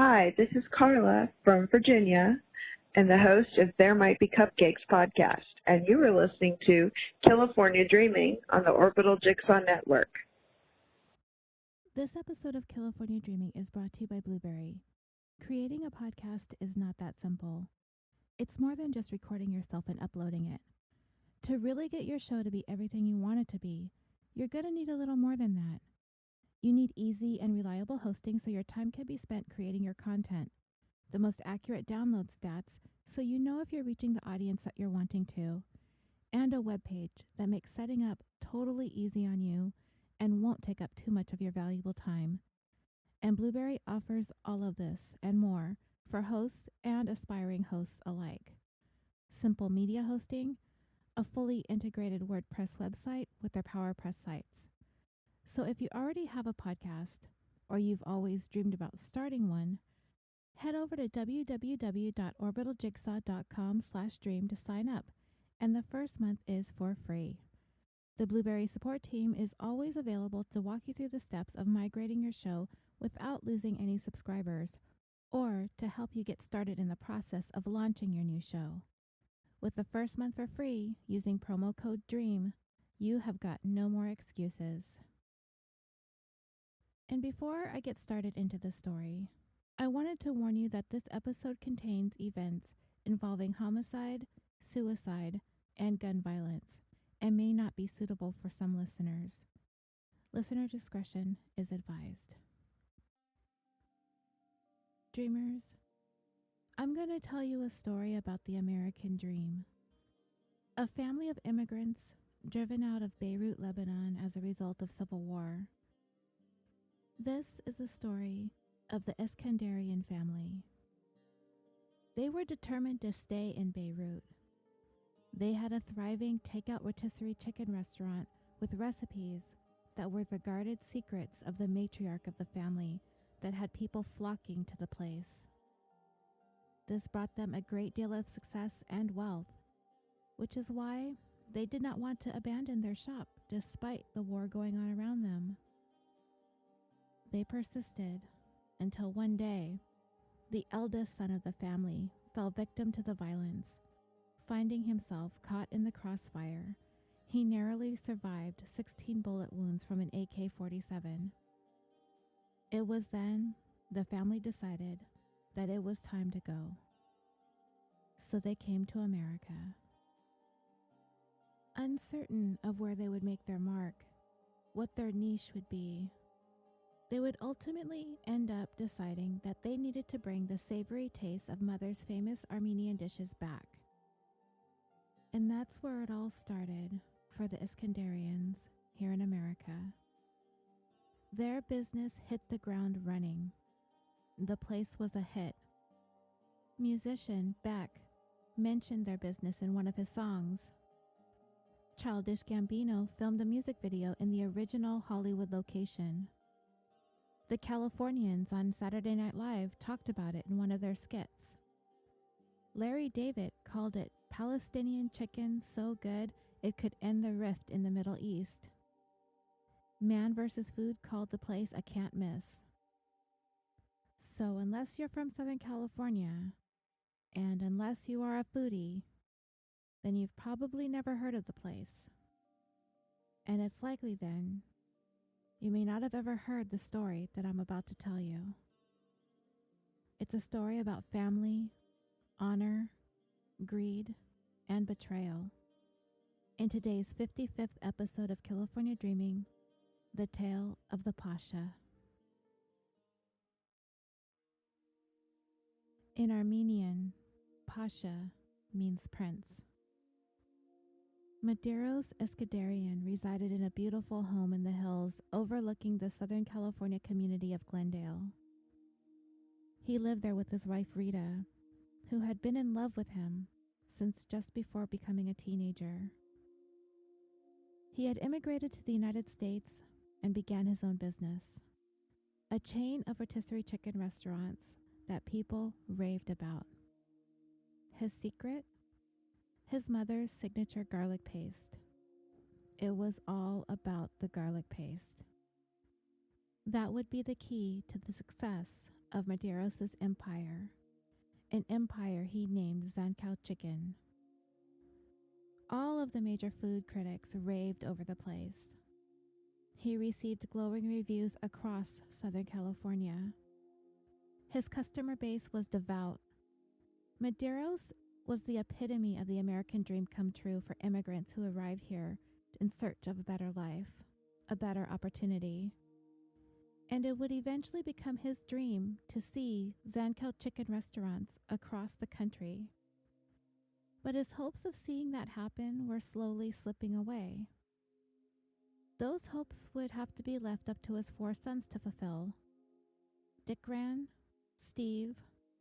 Hi, this is Carla from Virginia and the host of There Might Be Cupcakes podcast, and you are listening to California Dreaming on the Orbital Jigsaw Network. This episode of California Dreaming is brought to you by BLUBRRY. Creating a podcast is not that simple. It's more than just recording yourself and uploading it. To really get your show to be everything you want it to be, you're going to need a little more than that. You need easy and reliable hosting so your time can be spent creating your content, the most accurate download stats so you know if you're reaching the audience that you're wanting to, and a web page that makes setting up totally easy on you and won't take up too much of your valuable time. And BLUBRRY offers all of this and more for hosts and aspiring hosts alike. Simple media hosting, a fully integrated WordPress website with their PowerPress sites. So if you already have a podcast or you've always dreamed about starting one, head over to www.orbitaljigsaw.com/dream to sign up, and the first month is for free. The BLUBRRY support team is always available to walk you through the steps of migrating your show without losing any subscribers, or to help you get started in the process of launching your new show. With the first month for free using promo code DREAM, you have got no more excuses. And before I get started into the story, I wanted to warn you that this episode contains events involving homicide, suicide, and gun violence, and may not be suitable for some listeners. Listener discretion is advised. Dreamers, I'm going to tell you a story about the American dream. A family of immigrants driven out of Beirut, Lebanon as a result of civil war. This is the story of the Iskenderian family. They were determined to stay in Beirut. They had a thriving takeout rotisserie chicken restaurant with recipes that were the guarded secrets of the matriarch of the family that had people flocking to the place. This brought them a great deal of success and wealth, which is why they did not want to abandon their shop despite the war going on around them. They persisted until one day, the eldest son of the family fell victim to the violence. Finding himself caught in the crossfire, he narrowly survived 16 bullet wounds from an AK-47. It was then the family decided that it was time to go. So they came to America. Uncertain of where they would make their mark, what their niche would be, they would ultimately end up deciding that they needed to bring the savory taste of Mother's famous Armenian dishes back. And that's where it all started for the Iskenderians here in America. Their business hit the ground running. The place was a hit. Musician Beck mentioned their business in one of his songs. Childish Gambino filmed a music video in the original Hollywood location. The Californians on Saturday Night Live talked about it in one of their skits. Larry David called it Palestinian chicken so good it could end the rift in the Middle East. Man vs. Food called the place a can't miss. So unless you're from Southern California, and unless you are a foodie, then you've probably never heard of the place. And it's likely then you may not have ever heard the story that I'm about to tell you. It's a story about family, honor, greed, and betrayal. In today's 55th episode of California Dreaming, the tale of the Pasha. In Armenian, Pasha means prince. Medeiros Iskenderian resided in a beautiful home in the hills overlooking the Southern California community of Glendale. He lived there with his wife Rita, who had been in love with him since just before becoming a teenager. He had immigrated to the United States and began his own business, a chain of rotisserie chicken restaurants that people raved about. His secret? His mother's signature garlic paste. It was all about the garlic paste. That would be the key to the success of Medeiros' empire, an empire he named Zankou Chicken. All of the major food critics raved over the place. He received glowing reviews across Southern California. His customer base was devout. Medeiros was the epitome of the American dream come true for immigrants who arrived here in search of a better life, a better opportunity. And it would eventually become his dream to see Zankou Chicken restaurants across the country. But his hopes of seeing that happen were slowly slipping away. Those hopes would have to be left up to his 4 sons to fulfill: Dickran, Steve,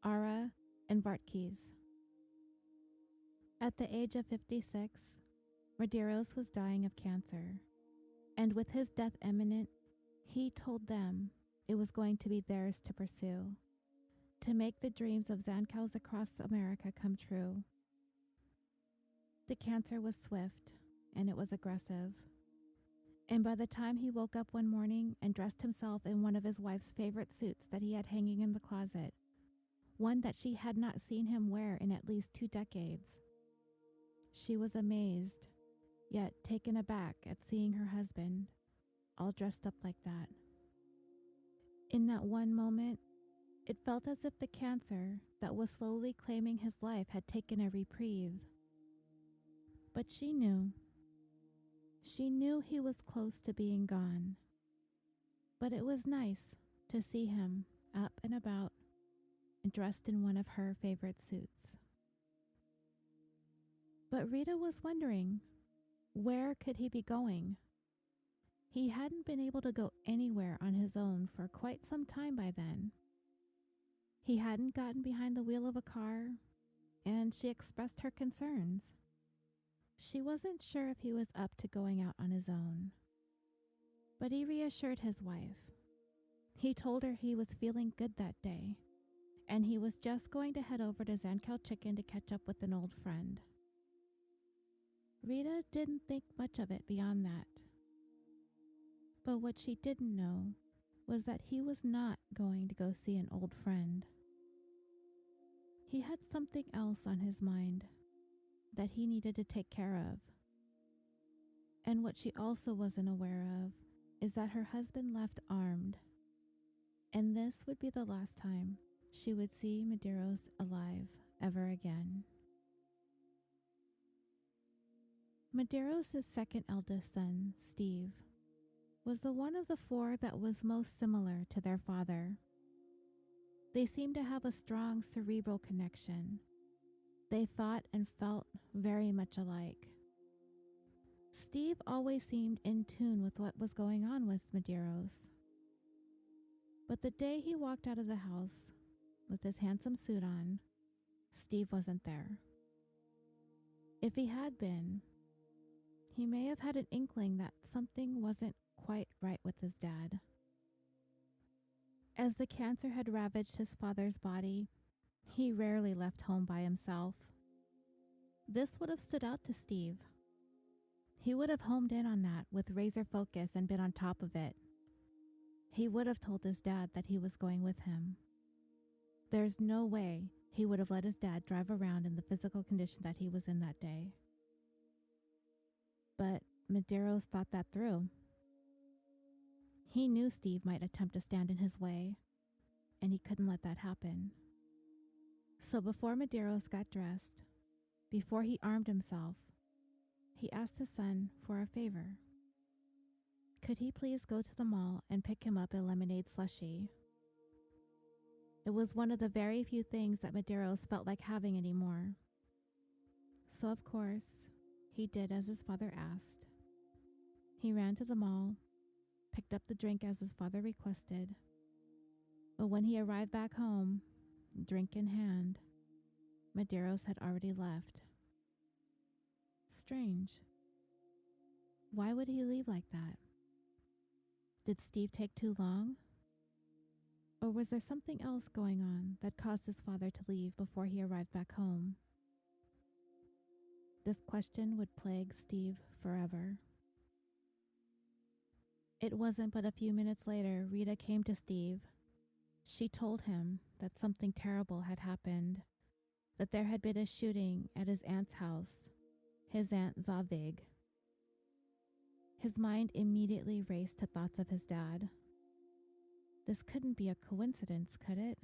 Ara, and Vartkes. At the age of 56, Medeiros was dying of cancer, and with his death imminent, he told them it was going to be theirs to pursue, to make the dreams of Zankous across America come true. The cancer was swift, and it was aggressive. And by the time he woke up one morning and dressed himself in one of his wife's favorite suits that he had hanging in the closet, one that she had not seen him wear in at least 2 decades, she was amazed, yet taken aback at seeing her husband all dressed up like that. In that one moment, it felt as if the cancer that was slowly claiming his life had taken a reprieve. But she knew. She knew he was close to being gone. But it was nice to see him up and about and dressed in one of her favorite suits. But Rita was wondering, where could he be going? He hadn't been able to go anywhere on his own for quite some time by then. He hadn't gotten behind the wheel of a car, and she expressed her concerns. She wasn't sure if he was up to going out on his own. But he reassured his wife. He told her he was feeling good that day, and he was just going to head over to Zankou Chicken to catch up with an old friend. Rita didn't think much of it beyond that. But what she didn't know was that he was not going to go see an old friend. He had something else on his mind that he needed to take care of. And what she also wasn't aware of is that her husband left armed, and this would be the last time she would see Medeiros alive ever again. Medeiros' second eldest son, Steve, was the one of the 4 that was most similar to their father. They seemed to have a strong cerebral connection. They thought and felt very much alike. Steve always seemed in tune with what was going on with Medeiros. But the day he walked out of the house with his handsome suit on, Steve wasn't there. If he had been, he may have had an inkling that something wasn't quite right with his dad. As the cancer had ravaged his father's body, he rarely left home by himself. This would have stood out to Steve. He would have homed in on that with razor focus and been on top of it. He would have told his dad that he was going with him. There's no way he would have let his dad drive around in the physical condition that he was in that day. But Medeiros thought that through. He knew Steve might attempt to stand in his way, and he couldn't let that happen. So before Medeiros got dressed, before he armed himself, he asked his son for a favor. Could he please go to the mall and pick him up a lemonade slushie? It was one of the very few things that Medeiros felt like having anymore. So of course, he did as his father asked. He ran to the mall, picked up the drink as his father requested. But when he arrived back home, drink in hand, Medeiros had already left. Strange. Why would he leave like that? Did Steve take too long? Or was there something else going on that caused his father to leave before he arrived back home? This question would plague Steve forever. It wasn't but a few minutes later Rita came to Steve. She told him that something terrible had happened, that there had been a shooting at his aunt's house, his Aunt Zavig. His mind immediately raced to thoughts of his dad. This couldn't be a coincidence, could it?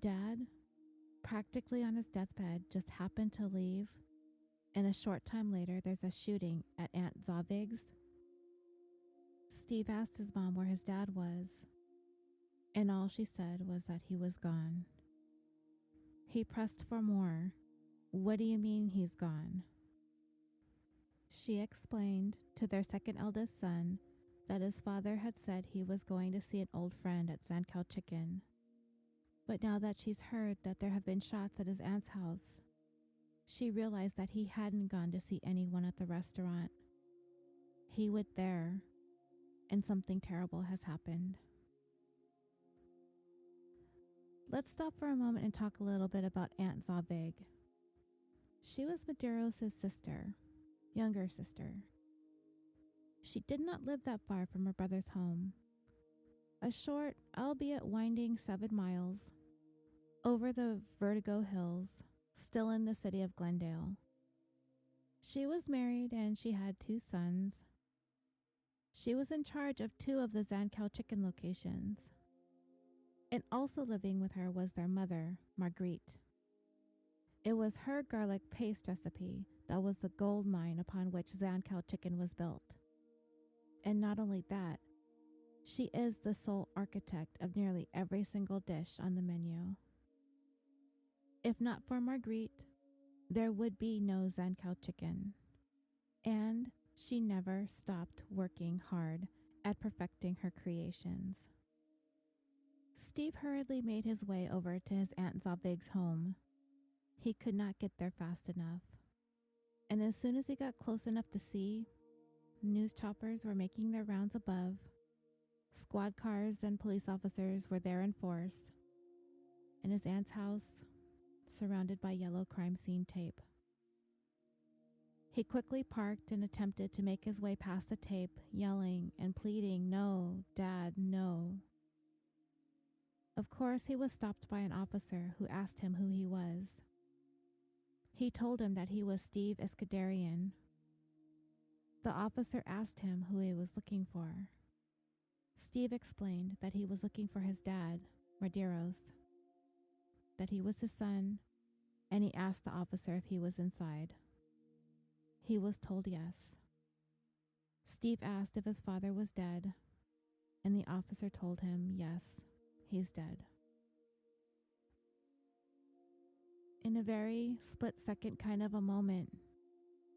Dad, practically on his deathbed, just happened to leave, and a short time later there's a shooting at Aunt Zavig's. Steve asked his mom where his dad was, and all she said was that he was gone. He pressed for more. What do you mean he's gone? She explained to their second eldest son that his father had said he was going to see an old friend at Zankou Chicken. But now that she's heard that there have been shots at his aunt's house, she realized that he hadn't gone to see anyone at the restaurant. He went there, and something terrible has happened. Let's stop for a moment and talk a little bit about Aunt Zavig. She was Medeiros' sister, younger sister. She did not live that far from her brother's home. A short, albeit winding 7 miles, over the Vertigo Hills, still in the city of Glendale. She was married and she had 2 sons. She was in charge of 2 of the Zankou Chicken locations. And also living with her was their mother, Marguerite. It was her garlic paste recipe that was the gold mine upon which Zankou Chicken was built. And not only that, she is the sole architect of nearly every single dish on the menu. If not for Marguerite, there would be no Zankou Chicken. And she never stopped working hard at perfecting her creations. Steve hurriedly made his way over to his Aunt Zavig's home. He could not get there fast enough. And as soon as he got close enough to see, news choppers were making their rounds above. Squad cars and police officers were there in force. And his aunt's house, surrounded by yellow crime scene tape. He quickly parked and attempted to make his way past the tape, yelling and pleading, "No, Dad, no." Of course, he was stopped by an officer who asked him who he was. He told him that he was Steve Iskenderian. The officer asked him who he was looking for. Steve explained that he was looking for his dad, Medeiros, that he was his son, and he asked the officer if he was inside. He was told yes. Steve asked if his father was dead, and the officer told him, yes, he's dead. In a very split-second kind of a moment,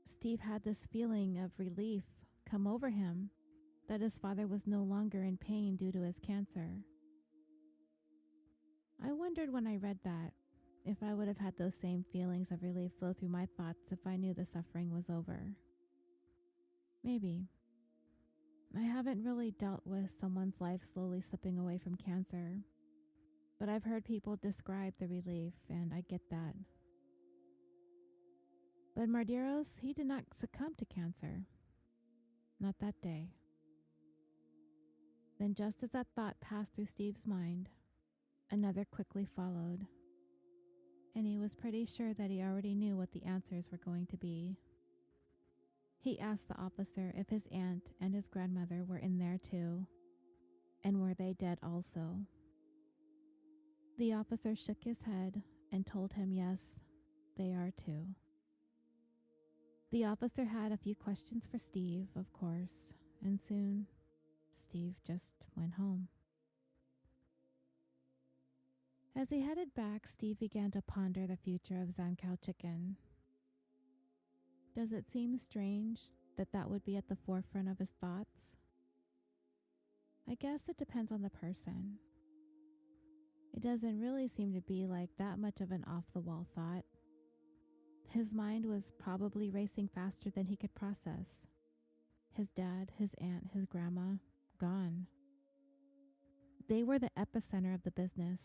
Steve had this feeling of relief come over him that his father was no longer in pain due to his cancer. I wondered when I read that if I would have had those same feelings of relief flow through my thoughts if I knew the suffering was over. Maybe. I haven't really dealt with someone's life slowly slipping away from cancer, but I've heard people describe the relief, and I get that. But Medeiros, he did not succumb to cancer. Not that day. Then just as that thought passed through Steve's mind, another quickly followed, and he was pretty sure that he already knew what the answers were going to be. He asked the officer if his aunt and his grandmother were in there too, and were they dead also. The officer shook his head and told him yes, they are too. The officer had a few questions for Steve, of course, and soon Steve just went home. As he headed back, Steve began to ponder the future of Zankou Chicken. Does it seem strange that that would be at the forefront of his thoughts? I guess it depends on the person. It doesn't really seem to be like that much of an off-the-wall thought. His mind was probably racing faster than he could process. His dad, his aunt, his grandma, gone. They were the epicenter of the business.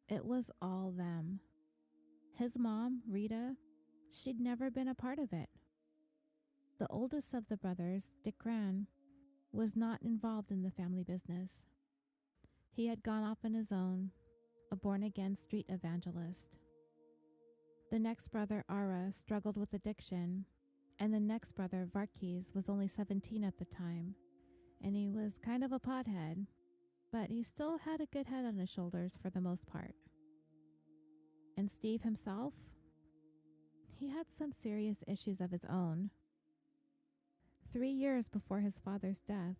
It was all them. His mom, Rita, she'd never been a part of it. The oldest of the brothers, Dick Gran, was not involved in the family business. He had gone off on his own, a born-again street evangelist. The next brother, Ara, struggled with addiction, and the next brother, Varkis, was only 17 at the time, and he was kind of a pothead, but he still had a good head on his shoulders for the most part. And Steve himself? He had some serious issues of his own. 3 years before his father's death,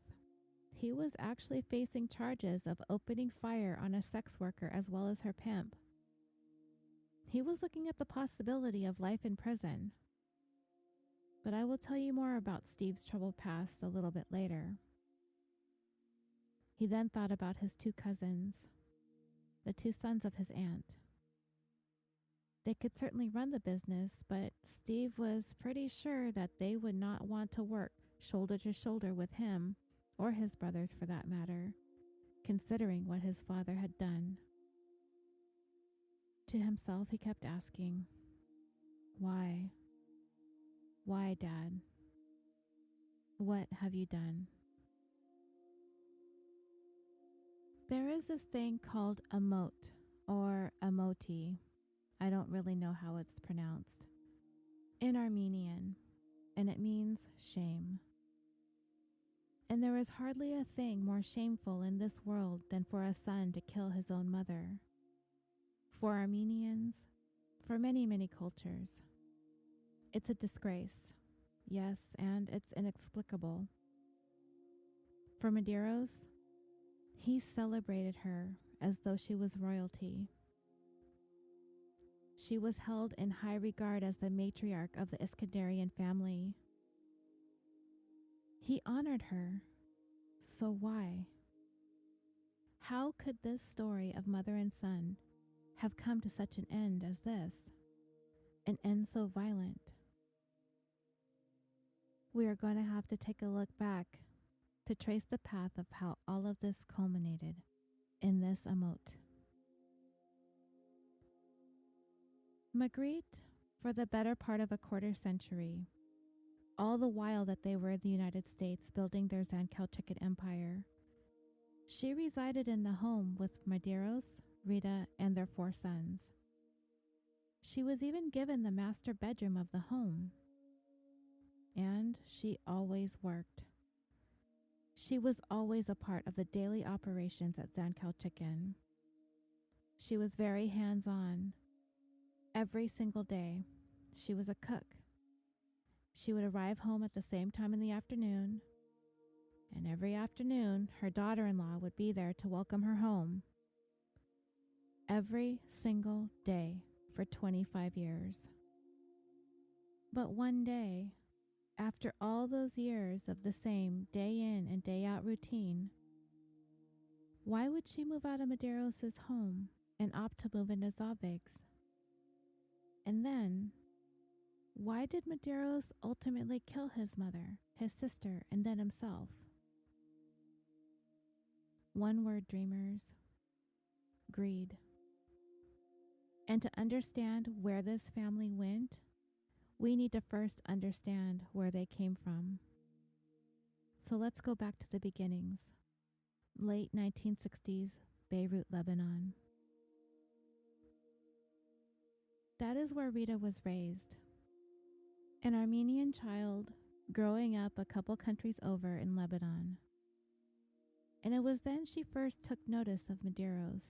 he was actually facing charges of opening fire on a sex worker as well as her pimp. He was looking at the possibility of life in prison. But I will tell you more about Steve's troubled past a little bit later. He then thought about his 2 cousins, the 2 sons of his aunt. They could certainly run the business, but Steve was pretty sure that they would not want to work shoulder to shoulder with him, or his brothers for that matter, considering what his father had done. To himself, he kept asking, "Why? Why, Dad? What have you done?" There is this thing called a mote, or a moti. I don't really know how it's pronounced, in Armenian, and it means shame. And there is hardly a thing more shameful in this world than for a son to kill his own mother. For Armenians, for many, many cultures, it's a disgrace, yes, and it's inexplicable. For Medeiros, he celebrated her as though she was royalty. She was held in high regard as the matriarch of the Iskenderian family. He honored her, so why? How could this story of mother and son have come to such an end as this? An end so violent? We are going to have to take a look back to trace the path of how all of this culminated in this emote. Magritte, for the better part of a quarter century, all the while that they were in the United States building their Zankou Chicken empire, she resided in the home with Medeiros, Rita, and their 4 sons. She was even given the master bedroom of the home. And she always worked. She was always a part of the daily operations at Zankou Chicken. She was very hands-on. Every single day, she was a cook. She would arrive home at the same time in the afternoon, and every afternoon, her daughter-in-law would be there to welcome her home. Every single day for 25 years. But one day, after all those years of the same day in and day out routine, why would she move out of Medeiros' home and opt to move into Zavig's? And then, why did Medeiros ultimately kill his mother, his sister, and then himself? One word, dreamers: greed. And to understand where this family went, we need to first understand where they came from. So let's go back to the beginnings. Late 1960s, Beirut, Lebanon. That is where Rita was raised. An Armenian child growing up a couple countries over in Lebanon. And it was then she first took notice of Medeiros.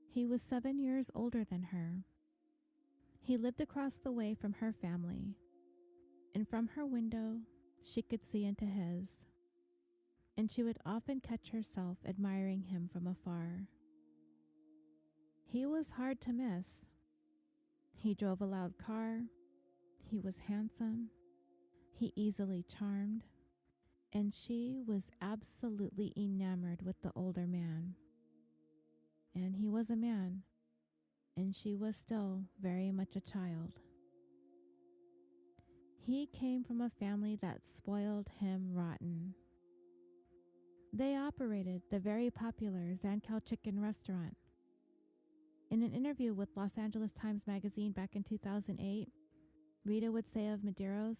He was 7 years older than her. He lived across the way from her family, and from her window, she could see into his, and she would often catch herself admiring him from afar. He was hard to miss. He drove a loud car, he was handsome, he easily charmed, and she was absolutely enamored with the older man. And he was a man, and she was still very much a child. He came from a family that spoiled him rotten. They operated the very popular Zankou Chicken restaurant. In an interview with Los Angeles Times Magazine back in 2008, Rita would say of Medeiros,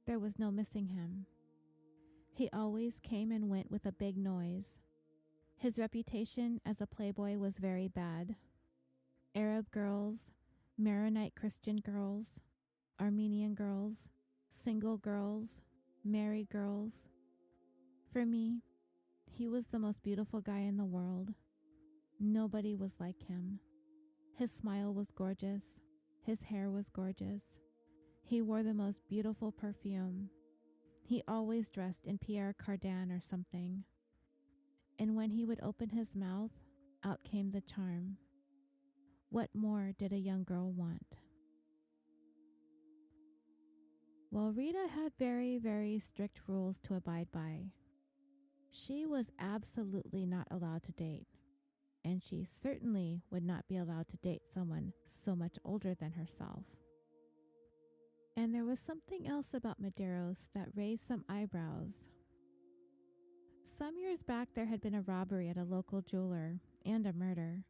there was no missing him. He always came and went with a big noise. His reputation as a playboy was very bad. Arab girls, Maronite Christian girls, Armenian girls, single girls, married girls. For me, he was the most beautiful guy in the world. Nobody was like him. His smile was gorgeous. His hair was gorgeous. He wore the most beautiful perfume. He always dressed in Pierre Cardin or something. And when he would open his mouth, out came the charm. What more did a young girl want? Well, Rita had very, very strict rules to abide by. She was absolutely not allowed to date, and she certainly would not be allowed to date someone so much older than herself. And there was something else about Medeiros that raised some eyebrows. Some years back, there had been a robbery at a local jeweler and a murder.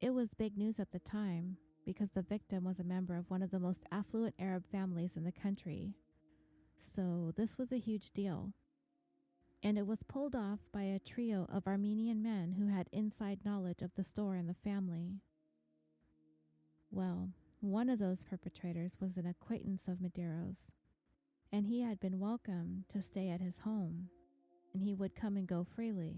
It was big news at the time because the victim was a member of one of the most affluent Arab families in the country. So this was a huge deal. And it was pulled off by a trio of Armenian men who had inside knowledge of the store and the family. Well, one of those perpetrators was an acquaintance of Medeiros, and he had been welcome to stay at his home, and he would come and go freely.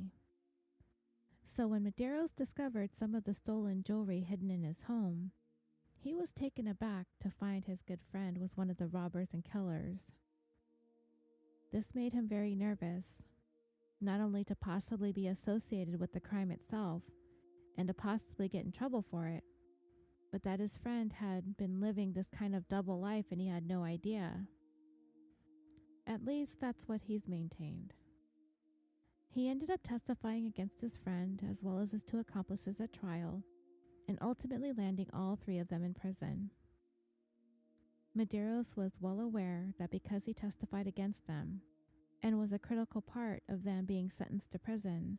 So when Medeiros discovered some of the stolen jewelry hidden in his home, he was taken aback to find his good friend was one of the robbers and killers. This made him very nervous, not only to possibly be associated with the crime itself and to possibly get in trouble for it, but that his friend had been living this kind of double life and he had no idea. At least that's what he's maintained. He ended up testifying against his friend as well as his two accomplices at trial, and ultimately landing all three of them in prison. Medeiros was well aware that because he testified against them, and was a critical part of them being sentenced to prison,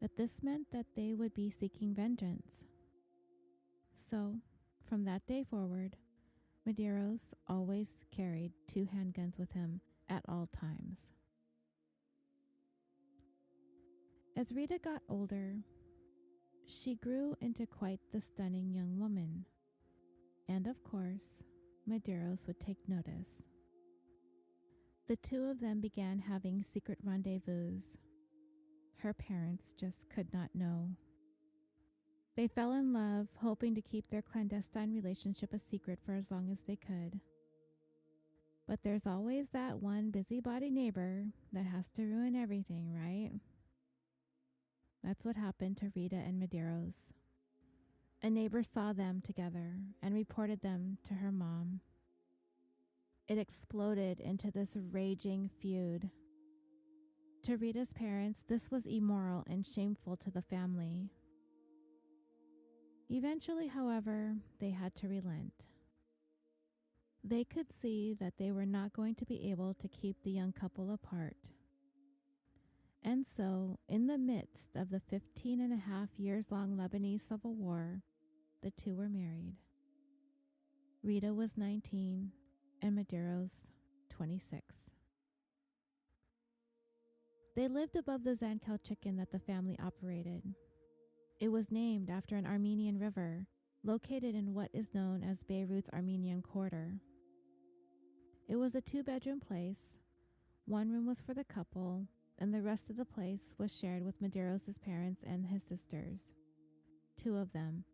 that this meant that they would be seeking vengeance. So, from that day forward, Medeiros always carried 2 handguns with him at all times. As Rita got older, she grew into quite the stunning young woman. And of course, Medeiros would take notice. The two of them began having secret rendezvous. Her parents just could not know. They fell in love, hoping to keep their clandestine relationship a secret for as long as they could. But there's always that one busybody neighbor that has to ruin everything, right? That's what happened to Rita and Medeiros. A neighbor saw them together and reported them to her mom. It exploded into this raging feud. To Rita's parents, this was immoral and shameful to the family. Eventually, however, they had to relent. They could see that they were not going to be able to keep the young couple apart. And so, in the midst of the 15.5 years-long Lebanese civil war, the two were married. Rita was 19 and Medeiros 26. They lived above the Zankou Chicken that the family operated. It was named after an Armenian river located in what is known as Beirut's Armenian Quarter. It was a 2-bedroom place. One room was for the couple, and the rest of the place was shared with Medeiros' parents and his sisters, 2 of them,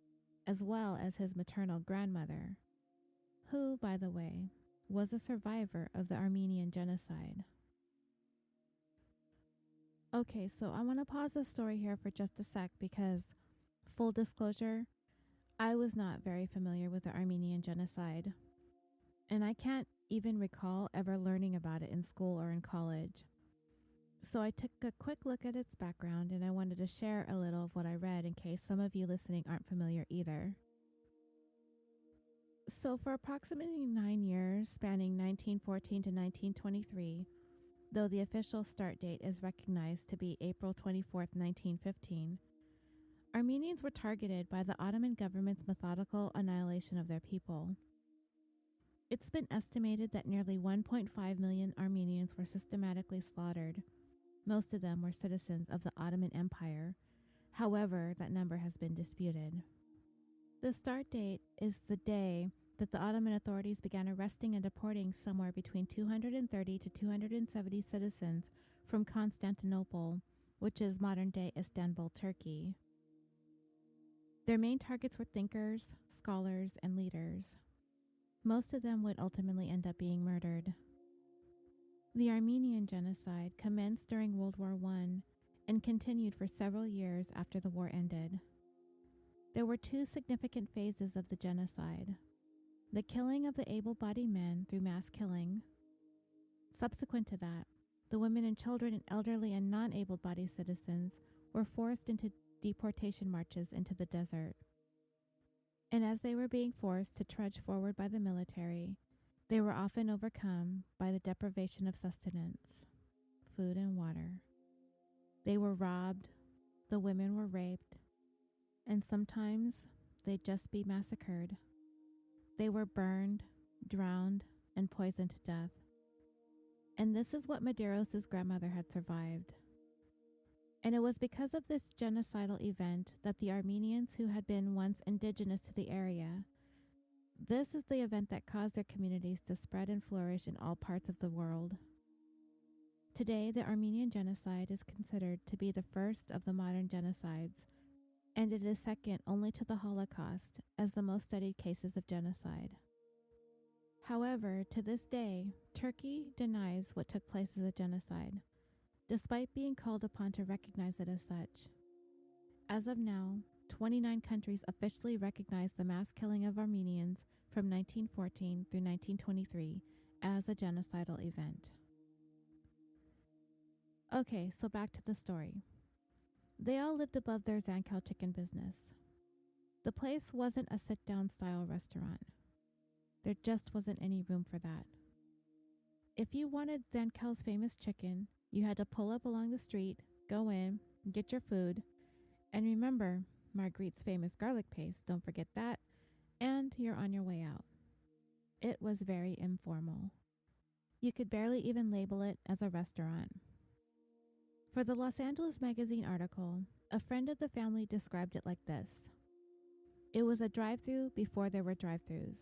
as well as his maternal grandmother, who, by the way, was a survivor of the Armenian genocide. Okay, so I want to pause the story here for just a sec because, full disclosure, I was not very familiar with the Armenian genocide, and I can't even recall ever learning about it in school or in college. So I took a quick look at its background, and I wanted to share a little of what I read in case some of you listening aren't familiar either. So for approximately 9 years, spanning 1914 to 1923, though the official start date is recognized to be April 24, 1915, Armenians were targeted by the Ottoman government's methodical annihilation of their people. It's been estimated that nearly 1.5 million Armenians were systematically slaughtered, Most of them were citizens of the Ottoman Empire. However, that number has been disputed. The start date is the day that the Ottoman authorities began arresting and deporting somewhere between 230 to 270 citizens from Constantinople, which is modern-day Istanbul, Turkey. Their main targets were thinkers, scholars, and leaders. Most of them would ultimately end up being murdered. The Armenian genocide commenced during World War I and continued for several years after the war ended. There were two significant phases of the genocide: the killing of the able-bodied men through mass killing. Subsequent to that, the women and children and elderly and non-able-bodied citizens were forced into deportation marches into the desert. And as they were being forced to trudge forward by the military, they were often overcome by the deprivation of sustenance, food and water. They were robbed, the women were raped, and sometimes they'd just be massacred. They were burned, drowned, and poisoned to death. And this is what Medeiros' grandmother had survived. And it was because of this genocidal event that the Armenians who had been once indigenous to the area, this is the event that caused their communities to spread and flourish in all parts of the world. Today, the Armenian genocide is considered to be the first of the modern genocides, and it is second only to the Holocaust as the most studied cases of genocide. However, to this day, Turkey denies what took place as a genocide, despite being called upon to recognize it as such. As of now, 29 countries officially recognize the mass killing of Armenians from 1914 through 1923 as a genocidal event. Okay, so back to the story. They all lived above their Zankou Chicken business. The place wasn't a sit-down style restaurant. There just wasn't any room for that. If you wanted Zankou's famous chicken, you had to pull up along the street, go in, get your food, and remember Marguerite's famous garlic paste, don't forget that, and you're on your way out. It was very informal. You could barely even label it as a restaurant. For the Los Angeles Magazine article, a friend of the family described it like this: it was a drive-thru before there were drive-thrus.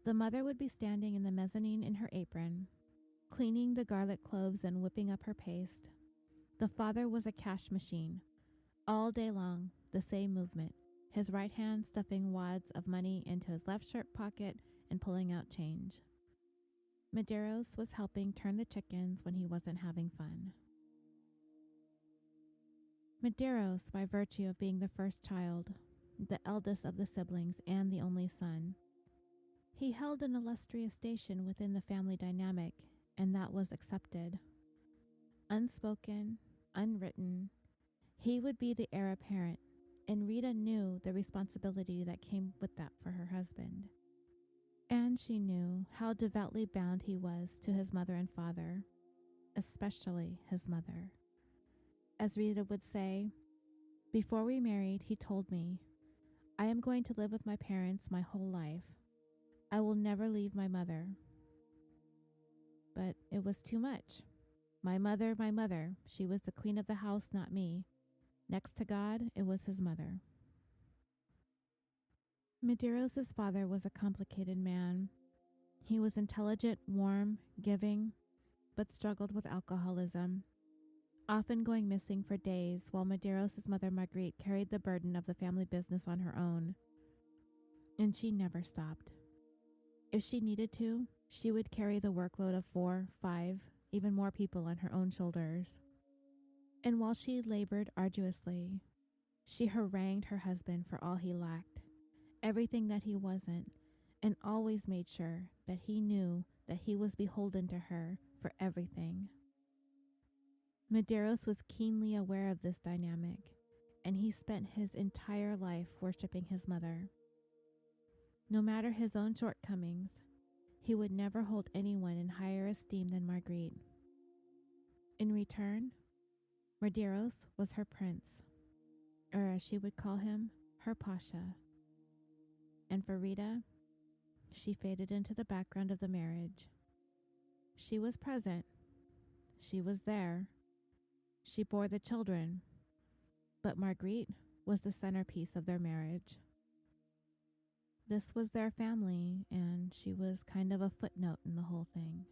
The mother would be standing in the mezzanine in her apron, cleaning the garlic cloves and whipping up her paste. The father was a cash machine. All day long, the same movement, his right hand stuffing wads of money into his left shirt pocket and pulling out change. Medeiros was helping turn the chickens when he wasn't having fun. Medeiros, by virtue of being the first child, the eldest of the siblings and the only son, he held an illustrious station within the family dynamic, and that was accepted. Unspoken, unwritten, he would be the heir apparent, and Rita knew the responsibility that came with that for her husband. And she knew how devoutly bound he was to his mother and father, especially his mother. As Rita would say, "Before we married, he told me, I am going to live with my parents my whole life. I will never leave my mother." But it was too much. My mother, she was the queen of the house, not me. Next to God, it was his mother. Medeiros' father was a complicated man. He was intelligent, warm, giving, but struggled with alcoholism, often going missing for days while Medeiros' mother Marguerite carried the burden of the family business on her own. And she never stopped. If she needed to, she would carry the workload of 4, 5, even more people on her own shoulders. And while she labored arduously, she harangued her husband for all he lacked, everything that he wasn't, and always made sure that he knew that he was beholden to her for everything. Medeiros was keenly aware of this dynamic, and he spent his entire life worshiping his mother. No matter his own shortcomings, he would never hold anyone in higher esteem than Marguerite. In return, Medeiros was her prince, or as she would call him, her Pasha. And for Rita, she faded into the background of the marriage. She was present. She was there. She bore the children, but Marguerite was the centerpiece of their marriage. This was their family, and she was kind of a footnote in the whole thing.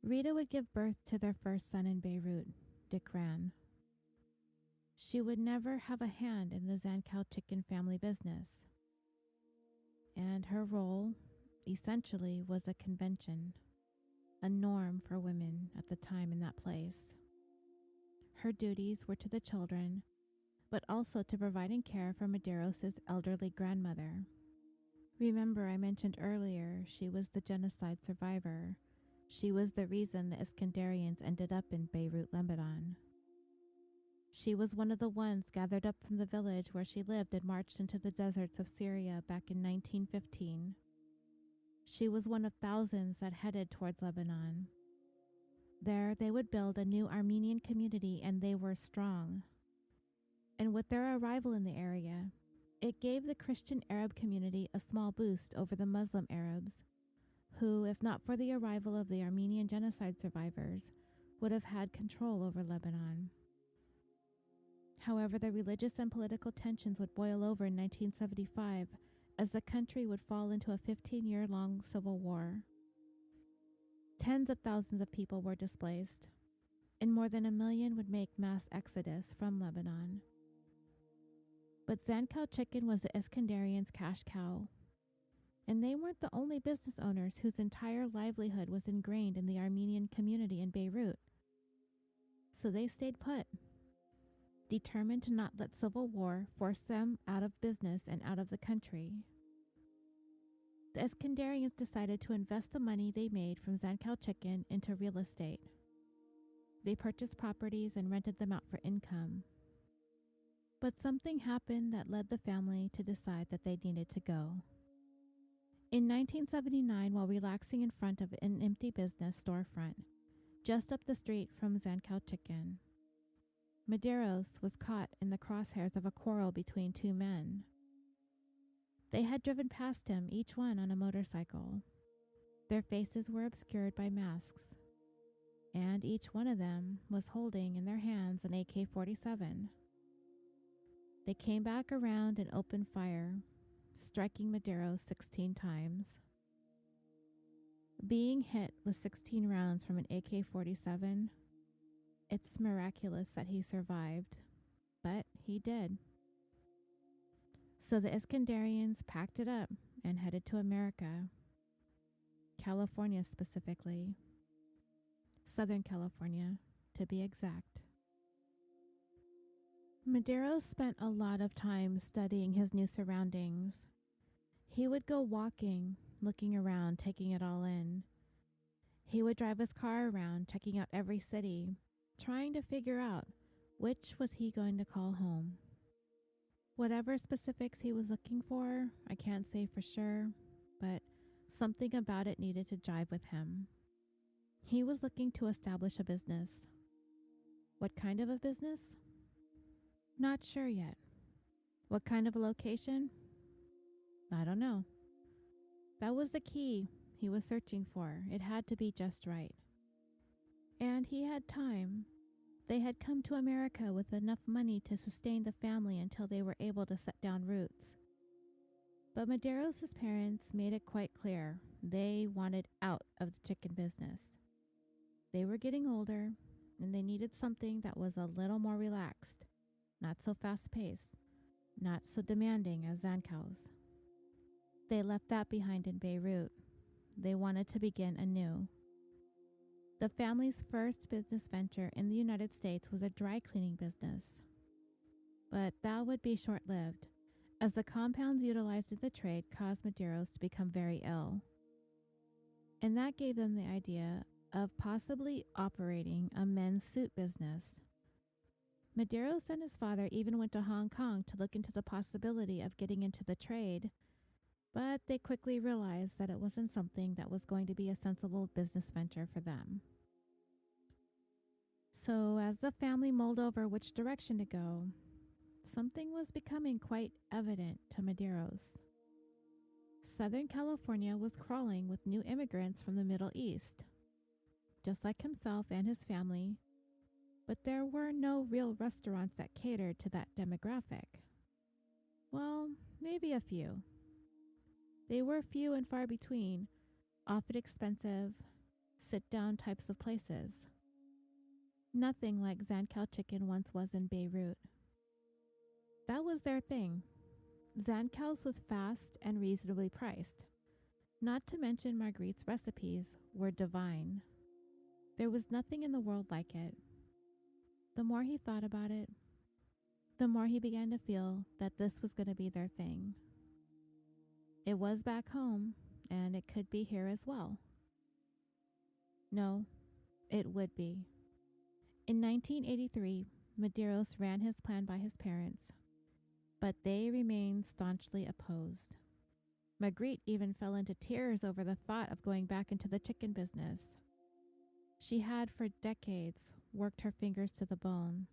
Rita would give birth to their first son in Beirut, Dikran. She would never have a hand in the Zankou Chicken family business, and her role, essentially, was a convention, a norm for women at the time in that place. Her duties were to the children, but also to providing care for Medeiros' elderly grandmother. Remember, I mentioned earlier she was the genocide survivor. She was the reason the Iskenderians ended up in Beirut, Lebanon. She was one of the ones gathered up from the village where she lived and marched into the deserts of Syria back in 1915. She was one of thousands that headed towards Lebanon. There, they would build a new Armenian community, and they were strong. And with their arrival in the area, it gave the Christian Arab community a small boost over the Muslim Arabs, who, if not for the arrival of the Armenian genocide survivors, would have had control over Lebanon. However, the religious and political tensions would boil over in 1975 as the country would fall into a 15-year-long civil war. Tens of thousands of people were displaced, and more than 1 million would make mass exodus from Lebanon. But Zankou Chicken was the Iskenderians' cash cow, and they weren't the only business owners whose entire livelihood was ingrained in the Armenian community in Beirut. So they stayed put, determined to not let civil war force them out of business and out of the country. The Iskenderians decided to invest the money they made from Zankou Chicken into real estate. They purchased properties and rented them out for income. But something happened that led the family to decide that they needed to go. In 1979, while relaxing in front of an empty business storefront, just up the street from Zankou Chicken, Medeiros was caught in the crosshairs of a quarrel between two men. They had driven past him, each one on a motorcycle. Their faces were obscured by masks, and each one of them was holding in their hands an AK-47. They came back around and opened fire, striking Medeiros 16 times. Being hit with 16 rounds from an AK-47, it's miraculous that he survived, but he did. So the Iskenderians packed it up and headed to America, California specifically, Southern California to be exact. Medeiros spent a lot of time studying his new surroundings. He would go walking, looking around, taking it all in. He would drive his car around, checking out every city, trying to figure out which was he going to call home. Whatever specifics he was looking for, I can't say for sure, but something about it needed to jive with him. He was looking to establish a business. What kind of a business? Not sure yet. What kind of a location? I don't know. That was the key he was searching for. It had to be just right. And he had time. They had come to America with enough money to sustain the family until they were able to set down roots. But Medeiros' parents made it quite clear they wanted out of the chicken business. They were getting older, and they needed something that was a little more relaxed, not so fast-paced, not so demanding as Zankou's. They left that behind in Beirut. They wanted to begin anew. The family's first business venture in the United States was a dry cleaning business. But that would be short-lived, as the compounds utilized in the trade caused Medeiros to become very ill. And that gave them the idea of possibly operating a men's suit business. Medeiros and his father even went to Hong Kong to look into the possibility of getting into the trade, but they quickly realized that it wasn't something that was going to be a sensible business venture for them. So as the family mulled over which direction to go, something was becoming quite evident to Medeiros. Southern California was crawling with new immigrants from the Middle East. just like himself and his family, but there were no real restaurants that catered to that demographic. Well, maybe a few. They were few and far between, often expensive, sit-down types of places. Nothing like Zankou Chicken once was in Beirut. That was their thing. Zankou's was fast and reasonably priced. Not to mention Marguerite's recipes were divine. There was nothing in the world like it. The more he thought about it, the more he began to feel that this was going to be their thing. It was back home, and it could be here as well. No, it would be. In 1983, Medeiros ran his plan by his parents, but they remained staunchly opposed. Marguerite even fell into tears over the thought of going back into the chicken business. She had for decades worked her fingers to the bone.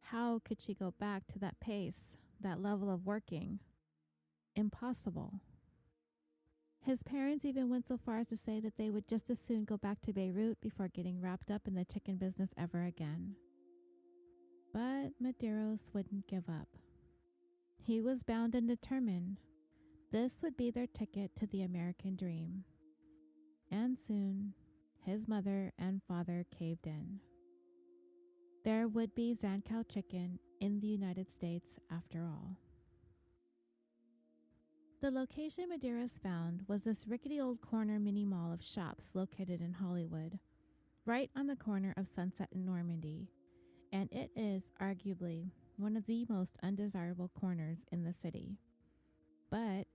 How could she go back to that pace, that level of working? Impossible. His parents even went so far as to say that they would just as soon go back to Beirut before getting wrapped up in the chicken business ever again. But Medeiros wouldn't give up. He was bound and determined. This would be their ticket to the American dream. And soon, his mother and father caved in. There would be Zankou Chicken in the United States after all. The location Medeiros found was this rickety old corner mini mall of shops located in Hollywood, right on the corner of Sunset and Normandy, and it is arguably one of the most undesirable corners in the city. But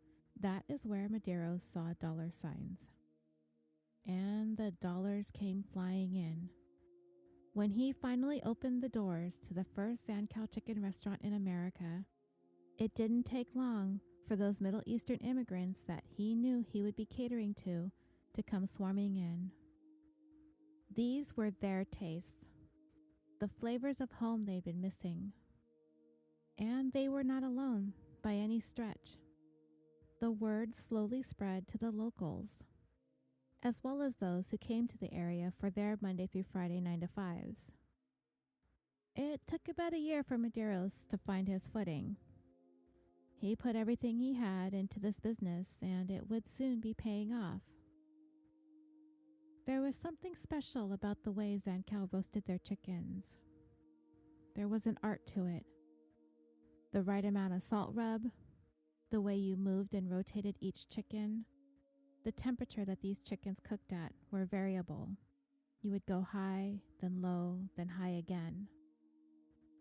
that is where Medeiros saw dollar signs. And the dollars came flying in. When he finally opened the doors to the first Zankou Chicken restaurant in America, it didn't take long for those Middle Eastern immigrants that he knew he would be catering to come swarming in. These were their tastes, the flavors of home they'd been missing. And they were not alone by any stretch. The word slowly spread to the locals, as well as those who came to the area for their Monday through Friday 9-to-5s. It took about a year for Medeiros to find his footing. He put everything he had into this business, and it would soon be paying off. There was something special about the way Zankou roasted their chickens. There was an art to it. The right amount of salt rub, the way you moved and rotated each chicken, the temperature that these chickens cooked at were variable. You would go high, then low, then high again.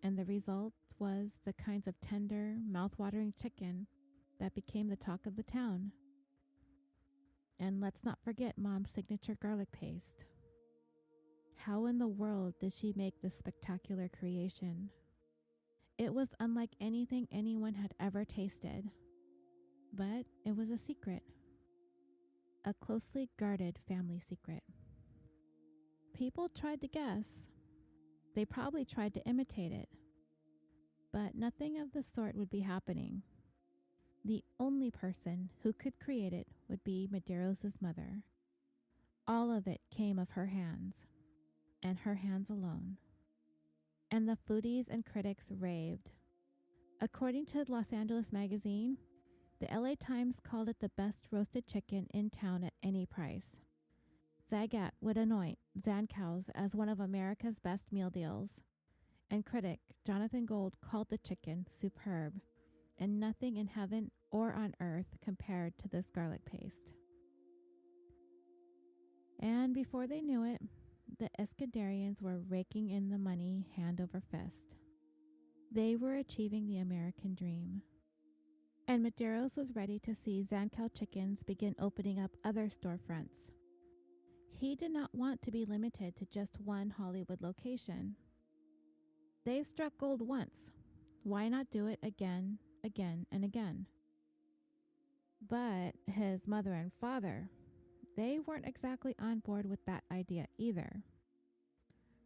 And the result was the kinds of tender, mouth-watering chicken that became the talk of the town. And let's not forget Mom's signature garlic paste. How in the world did she make this spectacular creation? It was unlike anything anyone had ever tasted. But it was a secret. A closely guarded family secret. People tried to guess. They probably tried to imitate it. But nothing of the sort would be happening. The only person who could create it would be Medeiros' mother. All of it came of her hands, and her hands alone. And the foodies and critics raved. According to Los Angeles Magazine, the LA Times called it the best roasted chicken in town at any price. Zagat would anoint Zankou's as one of America's best meal deals. And critic Jonathan Gold called the chicken superb, and nothing in heaven or on earth compared to this garlic paste. And before they knew it, the Iskenderians were raking in the money hand over fist. They were achieving the American dream. And Medeiros was ready to see Zankou Chickens begin opening up other storefronts. He did not want to be limited to just one Hollywood location. They've struck gold once. Why not do it again, and again? But his mother and father, they weren't exactly on board with that idea either.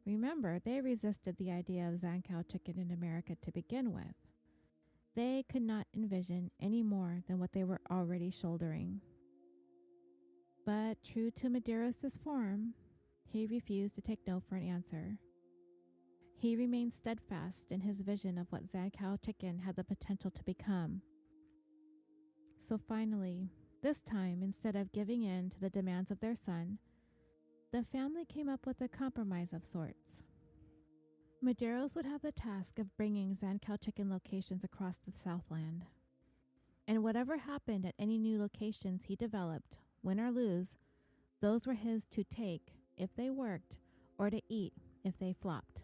Remember, they resisted the idea of Zankou Chicken in America to begin with. They could not envision any more than what they were already shouldering. But true to Medeiros' form, He refused to take no for an answer. He remained steadfast in his vision of what Zankou Chicken had the potential to become. So finally, this time, instead of giving in to the demands of their son, the family came up with a compromise of sorts. Medeiros would have the task of bringing Zankou Chicken locations across the Southland. And whatever happened at any new locations he developed, win or lose, those were his to take if they worked or to eat if they flopped.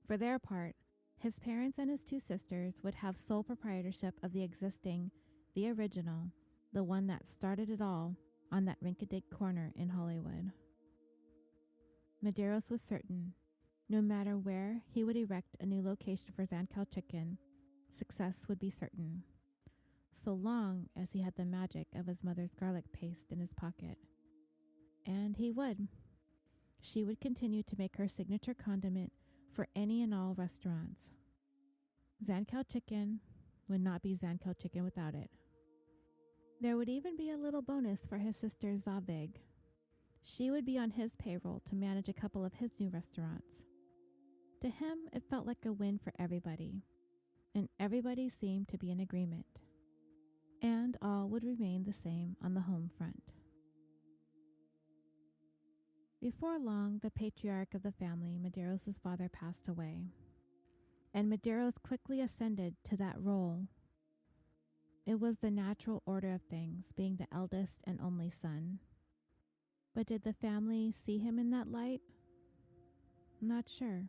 For their part, his parents and his two sisters would have sole proprietorship of the existing, the original, the one that started it all on that rinky-dink corner in Hollywood. Medeiros was certain, no matter where he would erect a new location for Zankou Chicken, success would be certain, so long as he had the magic of his mother's garlic paste in his pocket. And he would. She would continue to make her signature condiment for any and all restaurants. Zankou Chicken would not be Zankou Chicken without it. There would even be a little bonus for his sister Zavig. She would be on his payroll to manage a couple of his new restaurants. To him, it felt like a win for everybody, and everybody seemed to be in agreement. And all would remain the same on the home front. Before long, the patriarch of the family, Medeiros' father, passed away, and Medeiros quickly ascended to that role. It was the natural order of things, being the eldest and only son. But did the family see him in that light? Not sure.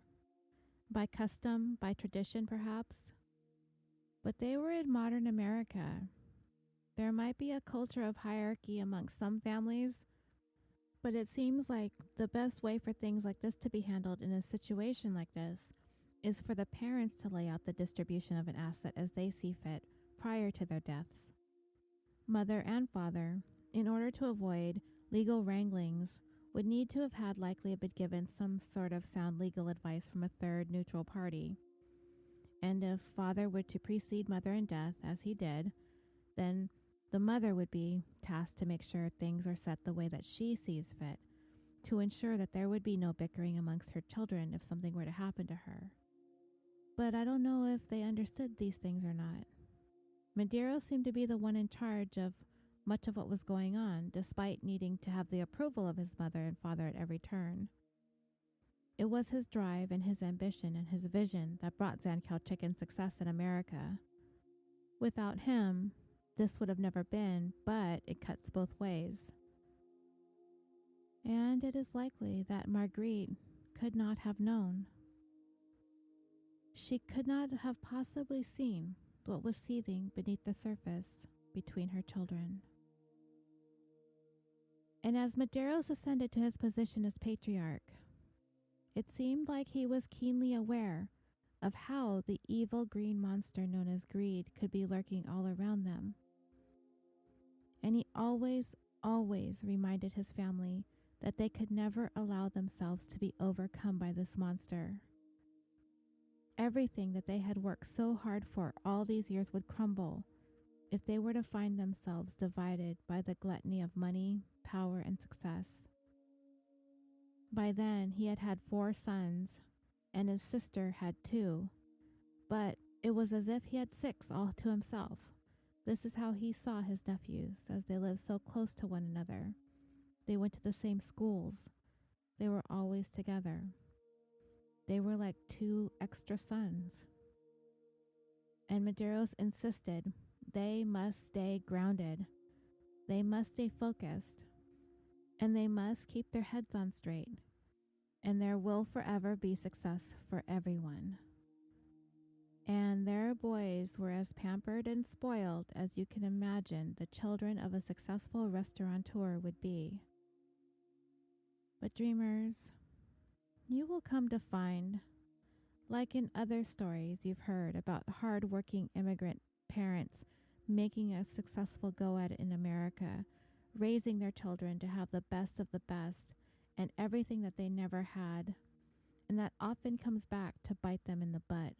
By custom, by tradition, perhaps. But they were in modern America. There might be a culture of hierarchy among some families, but it seems like the best way for things like this to be handled in a situation like this is for the parents to lay out the distribution of an asset as they see fit prior to their deaths. Mother and father, in order to avoid legal wranglings, would need to have had likely been given some sort of sound legal advice from a third neutral party. And if father were to precede mother in death, as he did, then the mother would be tasked to make sure things are set the way that she sees fit, to ensure that there would be no bickering amongst her children if something were to happen to her. But I don't know if they understood these things or not. Medeiros seemed to be the one in charge of much of what was going on, despite needing to have the approval of his mother and father at every turn. It was his drive and his ambition and his vision that brought Zankou Chicken success in America. Without him, this would have never been, but it cuts both ways. And it is likely that Marguerite could not have known. She could not have possibly seen what was seething beneath the surface between her children. And as Medeiros ascended to his position as patriarch, it seemed like he was keenly aware of how the evil green monster known as greed could be lurking all around them. And he always reminded his family that they could never allow themselves to be overcome by this monster. Everything that they had worked so hard for all these years would crumble if they were to find themselves divided by the gluttony of money, power, and success. By then, he had had 4 sons, and his sister had 2, but it was as if he had 6 all to himself. This is how he saw his nephews, as they lived so close to one another. They went to the same schools. They were always together. They were like 2 extra sons. And Medeiros insisted they must stay grounded. They must stay focused. And they must keep their heads on straight. And there will forever be success for everyone. And their boys were as pampered and spoiled as you can imagine the children of a successful restaurateur would be. But dreamers, you will come to find, like in other stories you've heard about hard-working immigrant parents making a successful go at it in America, raising their children to have the best of the best and everything that they never had, and that often comes back to bite them in the butt.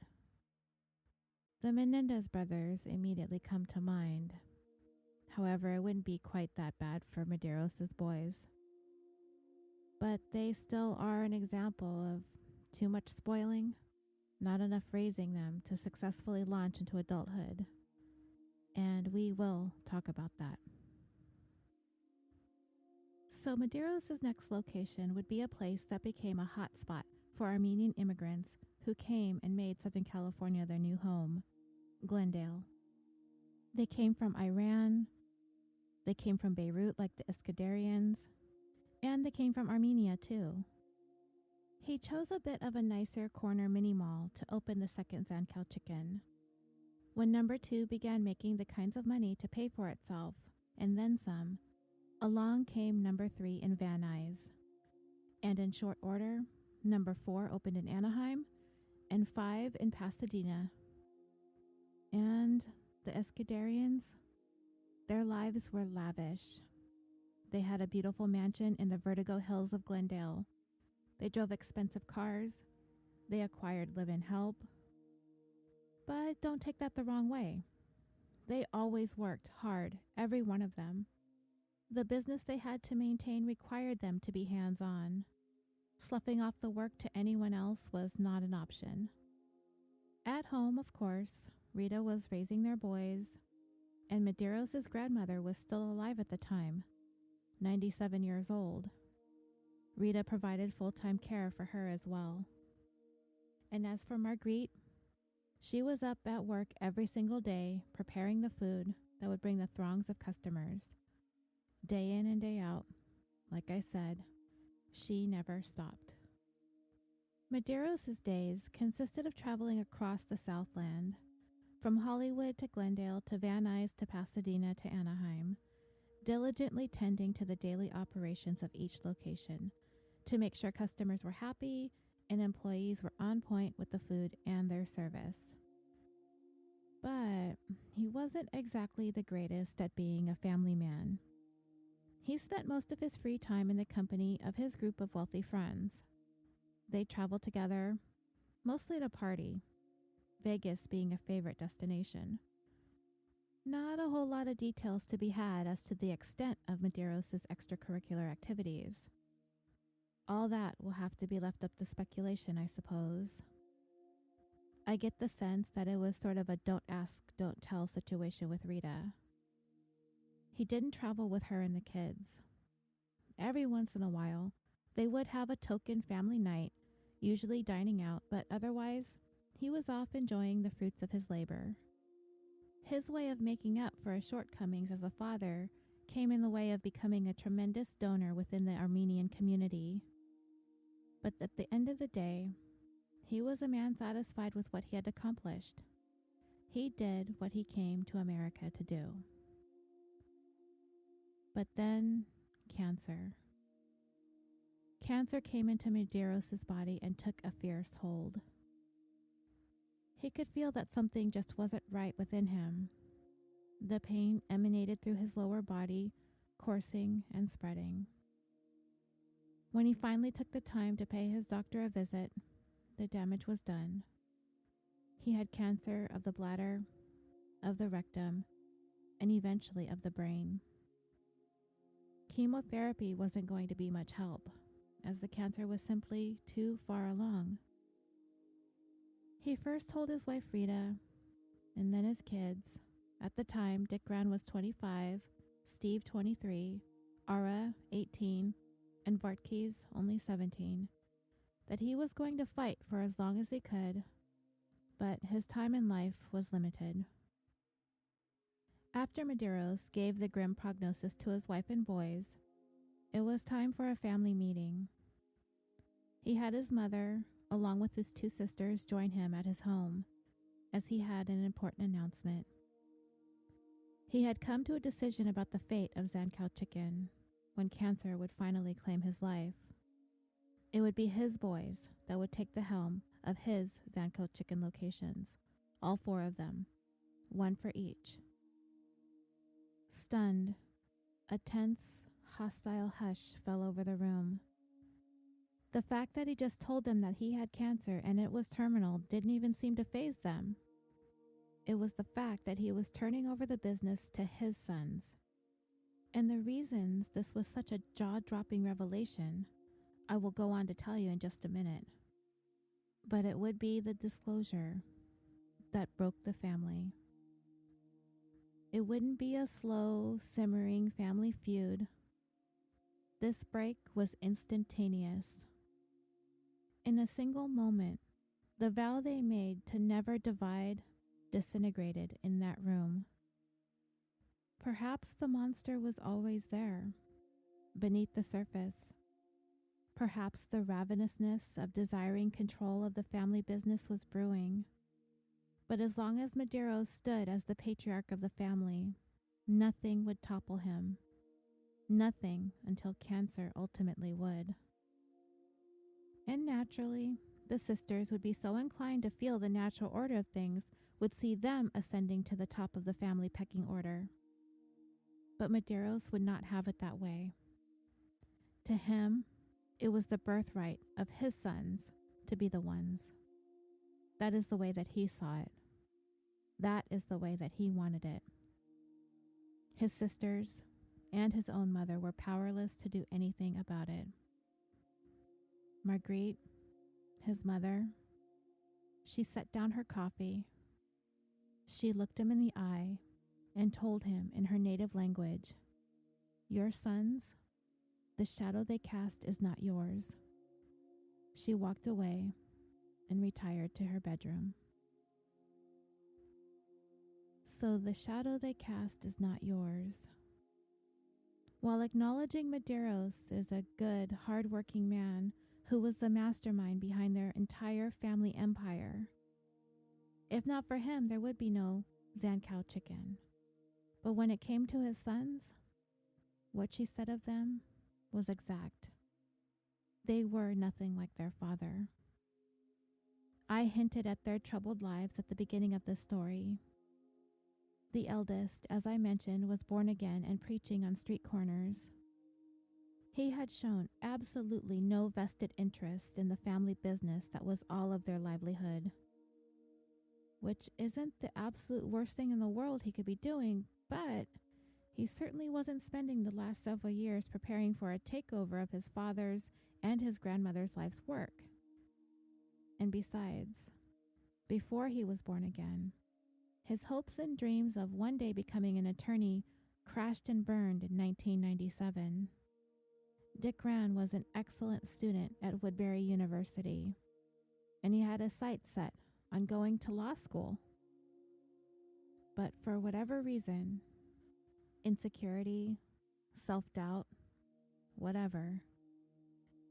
The Menendez brothers immediately come to mind. However, it wouldn't be quite that bad for Medeiros' boys. but they still are an example of too much spoiling, not enough raising them to successfully launch into adulthood. And we will talk about that. So Medeiros' next location would be a place that became a hot spot for Armenian immigrants who came and made Southern California their new home, Glendale. They came from Iran, they came from Beirut like the Iskenderians, and they came from Armenia too. He chose a bit of a nicer corner mini mall to open the second Zankou Chicken. When number 2 began making the kinds of money to pay for itself, and then some, along came number 3 in Van Nuys. And in short order, number 4 opened in Anaheim, and 5 in Pasadena. And the Iskenderians, their lives were lavish. They had a beautiful mansion in the Vertigo Hills of Glendale. They drove expensive cars. They acquired live-in help. But don't take that the wrong way. They always worked hard, every one of them. The business they had to maintain required them to be hands-on. Sloughing off the work to anyone else was not an option. At home, of course, Rita was raising their boys, and Medeiros' grandmother was still alive at the time, 97 years old. Rita provided full-time care for her as well. And as for Marguerite, she was up at work every single day preparing the food that would bring the throngs of customers. Day in and day out, like I said, she never stopped. Medeiros' days consisted of traveling across the Southland, from Hollywood to Glendale to Van Nuys to Pasadena to Anaheim, diligently tending to the daily operations of each location to make sure customers were happy and employees were on point with the food and their service. But he wasn't exactly the greatest at being a family man. He spent most of his free time in the company of his group of wealthy friends. They traveled together, mostly to party, Vegas being a favorite destination. Not a whole lot of details to be had as to the extent of Medeiros' extracurricular activities. All that will have to be left up to speculation, I suppose. I get the sense that it was sort of a don't ask, don't tell situation with Rita. He didn't travel with her and the kids. Every once in a while, they would have a token family night, usually dining out, but otherwise, he was off enjoying the fruits of his labor. His way of making up for his shortcomings as a father came in the way of becoming a tremendous donor within the Armenian community. But at the end of the day, he was a man satisfied with what he had accomplished. He did what he came to America to do. But then, cancer. Cancer came into Medeiros' body and took a fierce hold. He could feel that something just wasn't right within him. The pain emanated through his lower body, coursing and spreading. When he finally took the time to pay his doctor a visit, the damage was done. He had cancer of the bladder, of the rectum, and eventually of the brain. Chemotherapy wasn't going to be much help, as the cancer was simply too far along. He first told his wife Rita, and then his kids. At the time, Dick Brown was 25, Steve 23, Ara 18, and Vartkes only 17, that he was going to fight for as long as he could, but his time in life was limited. After Medeiros gave the grim prognosis to his wife and boys, it was time for a family meeting. He had his mother, along with his 2 sisters, join him at his home, as he had an important announcement. He had come to a decision about the fate of Zankou Chicken when cancer would finally claim his life. It would be his boys that would take the helm of his Zankou Chicken locations, all 4 of them, 1 for each. Stunned, a tense, hostile hush fell over the room. The fact that he just told them that he had cancer and it was terminal didn't even seem to faze them. It was the fact that he was turning over the business to his sons. And the reasons this was such a jaw-dropping revelation I will go on to tell you in just a minute. But it would be the disclosure that broke the family. It wouldn't be a slow, simmering family feud. This break was instantaneous. In a single moment, the vow they made to never divide disintegrated in that room. Perhaps the monster was always there, beneath the surface. Perhaps the ravenousness of desiring control of the family business was brewing. But as long as Medeiros stood as the patriarch of the family, nothing would topple him. Nothing until cancer ultimately would. And naturally, the sisters would be so inclined to feel the natural order of things would see them ascending to the top of the family pecking order. But Medeiros would not have it that way. To him, it was the birthright of his sons to be the ones. That is the way that he saw it. That is the way that he wanted it. His sisters and his own mother were powerless to do anything about it. Marguerite, his mother, she set down her coffee. She looked him in the eye and told him in her native language, "Your sons, the shadow they cast is not yours." She walked away and retired to her bedroom. So the shadow they cast is not yours. While acknowledging Medeiros is a good, hard-working man who was the mastermind behind their entire family empire, if not for him, there would be no Zankou Chicken. But when it came to his sons, what she said of them was exact. They were nothing like their father. I hinted at their troubled lives at the beginning of this story. The eldest, as I mentioned, was born again and preaching on street corners. He had shown absolutely no vested interest in the family business that was all of their livelihood. Which isn't the absolute worst thing in the world he could be doing, but he certainly wasn't spending the last several years preparing for a takeover of his father's and his grandmother's life's work. And besides, before he was born again, his hopes and dreams of one day becoming an attorney crashed and burned in 1997. Dick Rand was an excellent student at Woodbury University, and he had his sights set on going to law school. But for whatever reason, insecurity, self-doubt, whatever,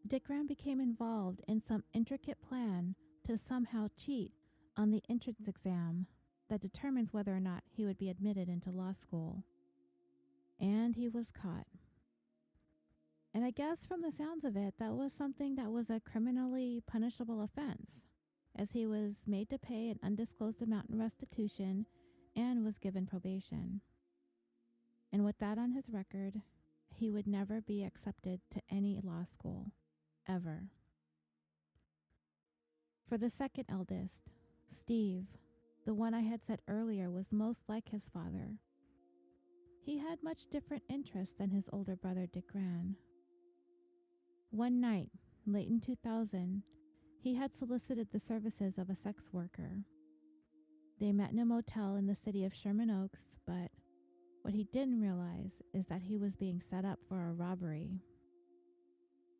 Dick Rand became involved in some intricate plan to somehow cheat on the entrance exam that determines whether or not he would be admitted into law school. And he was caught. And I guess from the sounds of it, that was something that was a criminally punishable offense, as he was made to pay an undisclosed amount in restitution and was given probation. And with that on his record, he would never be accepted to any law school, ever. For the second eldest, Steve, the one I had said earlier was most like his father, he had much different interests than his older brother Dick Rand. One night, late in 2000, he had solicited the services of a sex worker. They met in a motel in the city of Sherman Oaks, but what he didn't realize is that he was being set up for a robbery.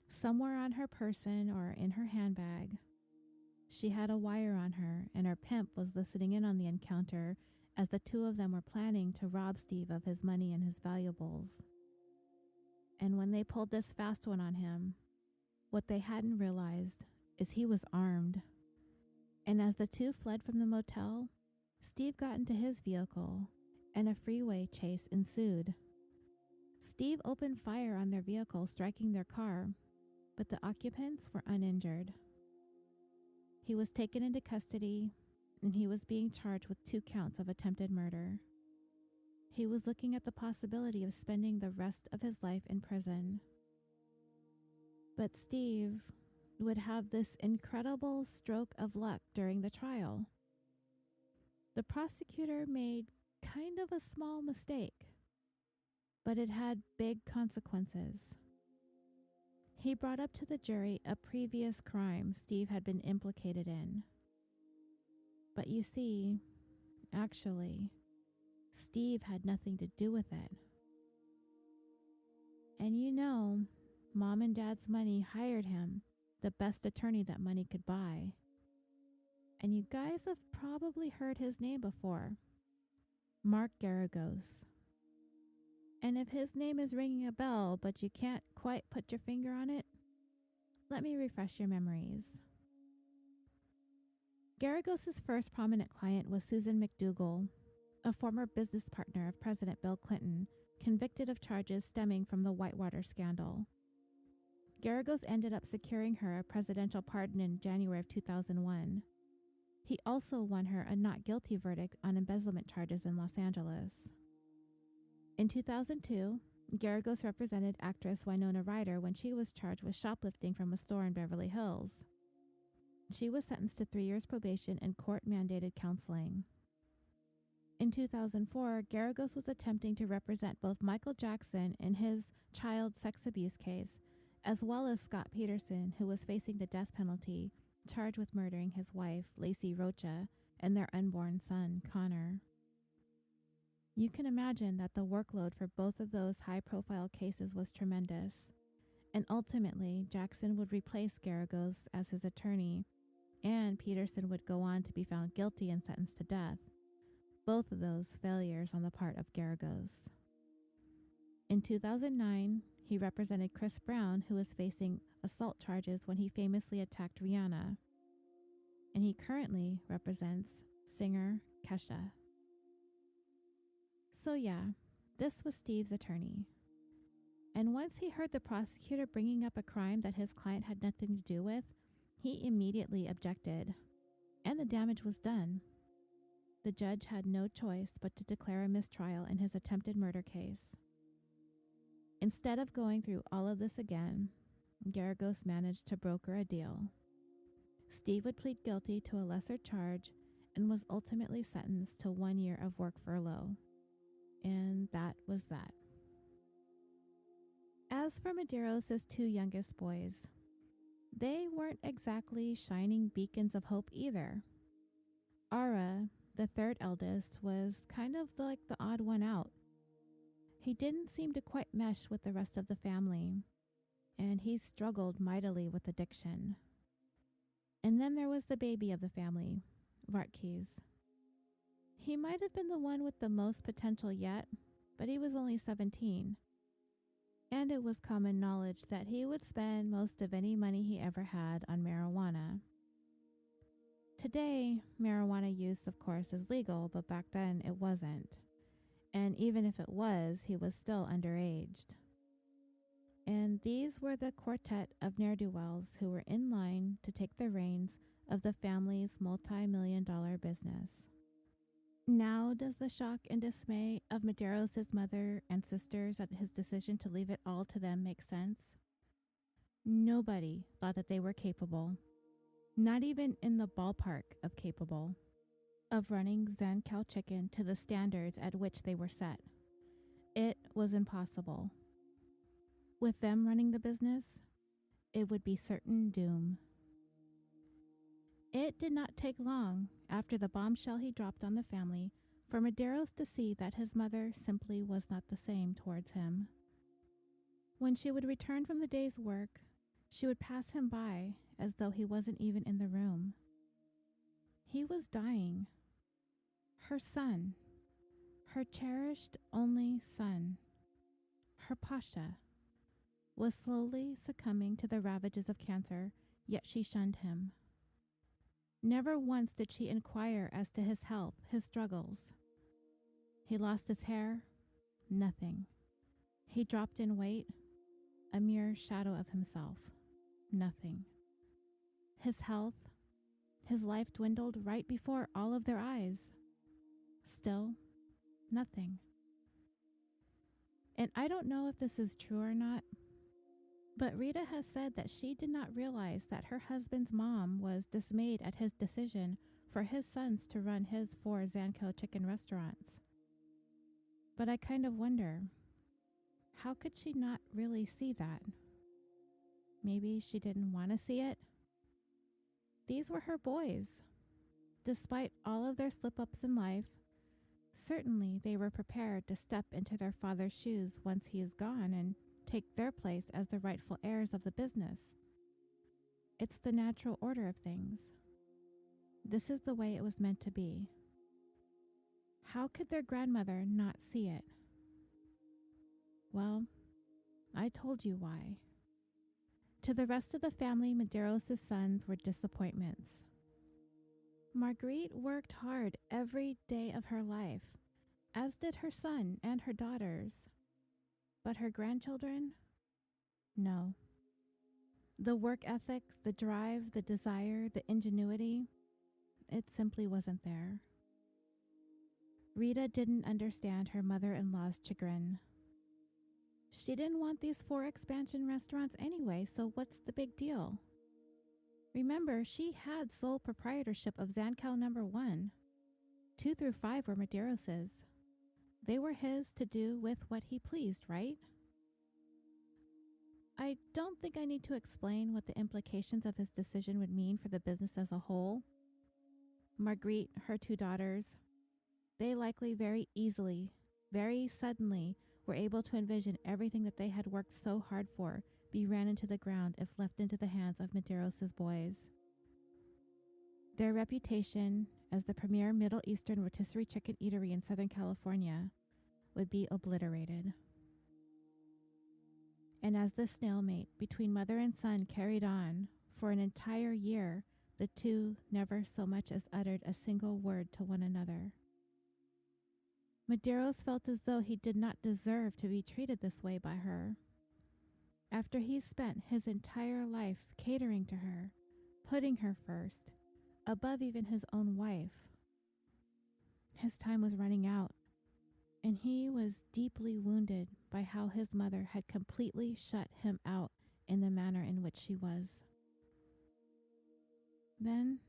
Somewhere on her person or in her handbag, she had a wire on her, and her pimp was listening in on the encounter as the two of them were planning to rob Steve of his money and his valuables. And when they pulled this fast one on him, what they hadn't realized is he was armed. And as the two fled from the motel, Steve got into his vehicle, and a freeway chase ensued. Steve opened fire on their vehicle, striking their car, but the occupants were uninjured. He was taken into custody, and he was being charged with 2 counts of attempted murder. He was looking at the possibility of spending the rest of his life in prison. But Steve would have this incredible stroke of luck during the trial. The prosecutor made kind of a small mistake, but it had big consequences. He brought up to the jury a previous crime Steve had been implicated in. But you see, actually, Steve had nothing to do with it. And you know, Mom and Dad's money hired him, the best attorney that money could buy. And you guys have probably heard his name before. Mark Garagos. And if his name is ringing a bell, but you can't quite put your finger on it, let me refresh your memories. Garagos' first prominent client was Susan McDougal, a former business partner of President Bill Clinton, convicted of charges stemming from the Whitewater scandal. Garagos ended up securing her a presidential pardon in January of 2001. He also won her a not guilty verdict on embezzlement charges in Los Angeles. In 2002, Garagos represented actress Winona Ryder when she was charged with shoplifting from a store in Beverly Hills. She was sentenced to 3 years probation and court-mandated counseling. In 2004, Garagos was attempting to represent both Michael Jackson in his child sex abuse case, as well as Scott Peterson, who was facing the death penalty, charged with murdering his wife, Lacey Rocha, and their unborn son, Connor. You can imagine that the workload for both of those high-profile cases was tremendous, and ultimately Jackson would replace Garagos as his attorney, and Peterson would go on to be found guilty and sentenced to death, both of those failures on the part of Garagos. In 2009, he represented Chris Brown, who was facing assault charges when he famously attacked Rihanna, and he currently represents singer Pasha. So yeah, this was Steve's attorney. And once he heard the prosecutor bringing up a crime that his client had nothing to do with, he immediately objected, and the damage was done. The judge had no choice but to declare a mistrial in his attempted murder case. Instead of going through all of this again, Garagos managed to broker a deal. Steve would plead guilty to a lesser charge and was ultimately sentenced to 1 year of work furlough. And that was that. As for Medeiros' 2 youngest boys, they weren't exactly shining beacons of hope either. Ara, the third eldest, was kind of like the odd one out. He didn't seem to quite mesh with the rest of the family, and he struggled mightily with addiction. And then there was the baby of the family, Vartkes. He might have been the one with the most potential yet, but he was only 17. And it was common knowledge that he would spend most of any money he ever had on marijuana. Today, marijuana use, of course, is legal, but back then it wasn't. And even if it was, he was still underaged. And these were the quartet of ne'er-do-wells who were in line to take the reins of the family's multi-million-dollar business. Now does the shock and dismay of Medeiros' mother and sisters at his decision to leave it all to them make sense? Nobody thought that they were capable, not even in the ballpark of capable, of running Zankou Chicken to the standards at which they were set. It was impossible. With them running the business, it would be certain doom. It did not take long after the bombshell he dropped on the family for Medeiros to see that his mother simply was not the same towards him. When she would return from the day's work, she would pass him by as though he wasn't even in the room. He was dying. Her son, her cherished only son, her Pasha, was slowly succumbing to the ravages of cancer, yet she shunned him. Never once did she inquire as to his health, his struggles. He lost his hair, nothing. He dropped in weight, a mere shadow of himself, nothing. His health, his life dwindled right before all of their eyes. Still, nothing. And I don't know if this is true or not, but Rita has said that she did not realize that her husband's mom was dismayed at his decision for his sons to run his 4 Zankou Chicken restaurants. But I kind of wonder, how could she not really see that? Maybe she didn't want to see it. These were her boys. Despite all of their slip-ups in life, certainly they were prepared to step into their father's shoes once he is gone and take their place as the rightful heirs of the business. It's the natural order of things. This is the way it was meant to be. How could their grandmother not see it? Well, I told you why. To the rest of the family, Medeiros' sons were disappointments. Marguerite worked hard every day of her life, as did her son and her daughters. But her grandchildren? No. The work ethic, the drive, the desire, the ingenuity, it simply wasn't there. Rita didn't understand her mother-in-law's chagrin. She didn't want these 4 expansion restaurants anyway, so what's the big deal? Remember, she had sole proprietorship of Zankou No. 1. 2 through 5 were Medeiros'. They were his to do with what he pleased, right? I don't think I need to explain what the implications of his decision would mean for the business as a whole. Marguerite, her 2 daughters, they likely very easily, very suddenly, were able to envision everything that they had worked so hard for be ran into the ground if left into the hands of Medeiros' boys. Their reputation as the premier Middle Eastern rotisserie chicken eatery in Southern California would be obliterated. And as the stalemate between mother and son carried on for an entire year, the 2 never so much as uttered a single word to one another. Medeiros felt as though he did not deserve to be treated this way by her. After he spent his entire life catering to her, putting her first, above even his own wife. His time was running out, and he was deeply wounded by how his mother had completely shut him out in the manner in which she was. Then,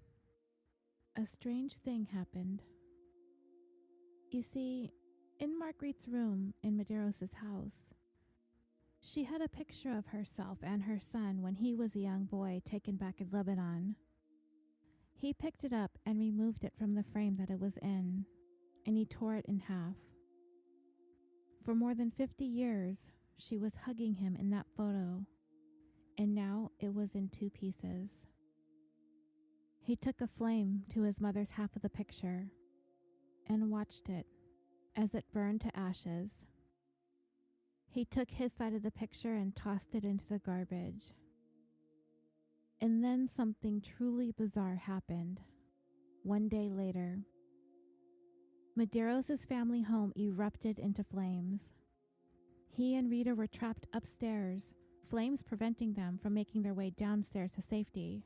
a strange thing happened. You see, in Marguerite's room in Medeiros' house, she had a picture of herself and her son when he was a young boy taken back in Lebanon. He picked it up and removed it from the frame that it was in, and he tore it in half. For more than 50 years, she was hugging him in that photo, and now it was in 2 pieces. He took a flame to his mother's half of the picture and watched it as it burned to ashes. He took his side of the picture and tossed it into the garbage. And then something truly bizarre happened. One day later, Medeiros' family home erupted into flames. He and Rita were trapped upstairs, flames preventing them from making their way downstairs to safety.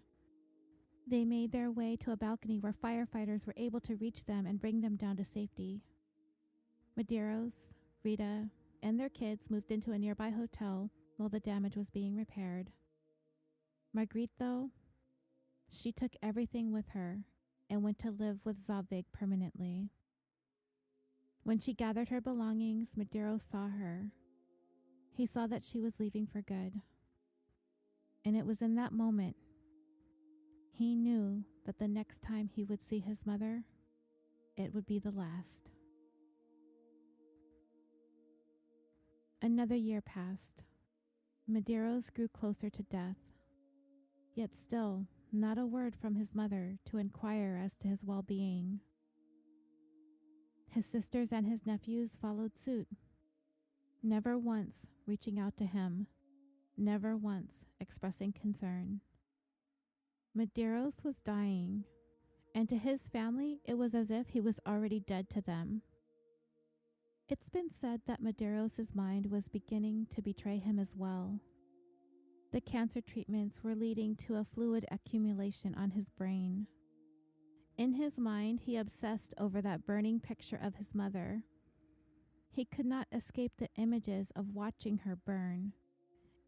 They made their way to a balcony where firefighters were able to reach them and bring them down to safety. Medeiros, Rita, and their kids moved into a nearby hotel while the damage was being repaired. Marguerite, though, she took everything with her and went to live with Zavig permanently. When she gathered her belongings, Medeiros saw her. He saw that she was leaving for good. And it was in that moment he knew that the next time he would see his mother, it would be the last. Another year passed. Medeiros grew closer to death, yet still not a word from his mother to inquire as to his well-being. His sisters and his nephews followed suit, never once reaching out to him, never once expressing concern. Medeiros was dying, and to his family it was as if he was already dead to them. It's been said that Medeiros' mind was beginning to betray him as well. The cancer treatments were leading to a fluid accumulation on his brain. In his mind, he obsessed over that burning picture of his mother. He could not escape the images of watching her burn.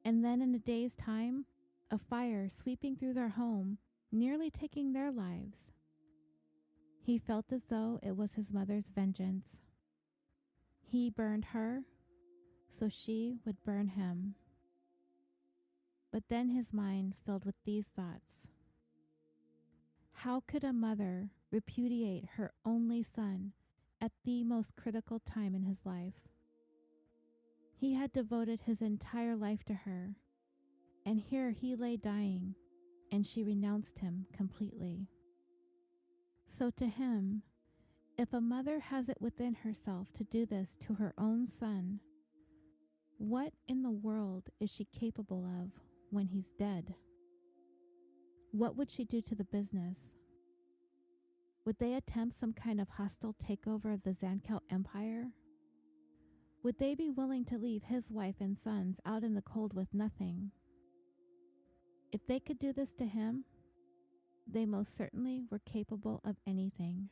And then in a day's time, a fire sweeping through their home, nearly taking their lives. He felt as though it was his mother's vengeance. He burned her, so she would burn him. But then his mind filled with these thoughts. How could a mother repudiate her only son at the most critical time in his life? He had devoted his entire life to her, and here he lay dying, and she renounced him completely. So to him, if a mother has it within herself to do this to her own son, what in the world is she capable of when he's dead? What would she do to the business? Would they attempt some kind of hostile takeover of the Zankou Empire? Would they be willing to leave his wife and sons out in the cold with nothing? If they could do this to him, they most certainly were capable of anything.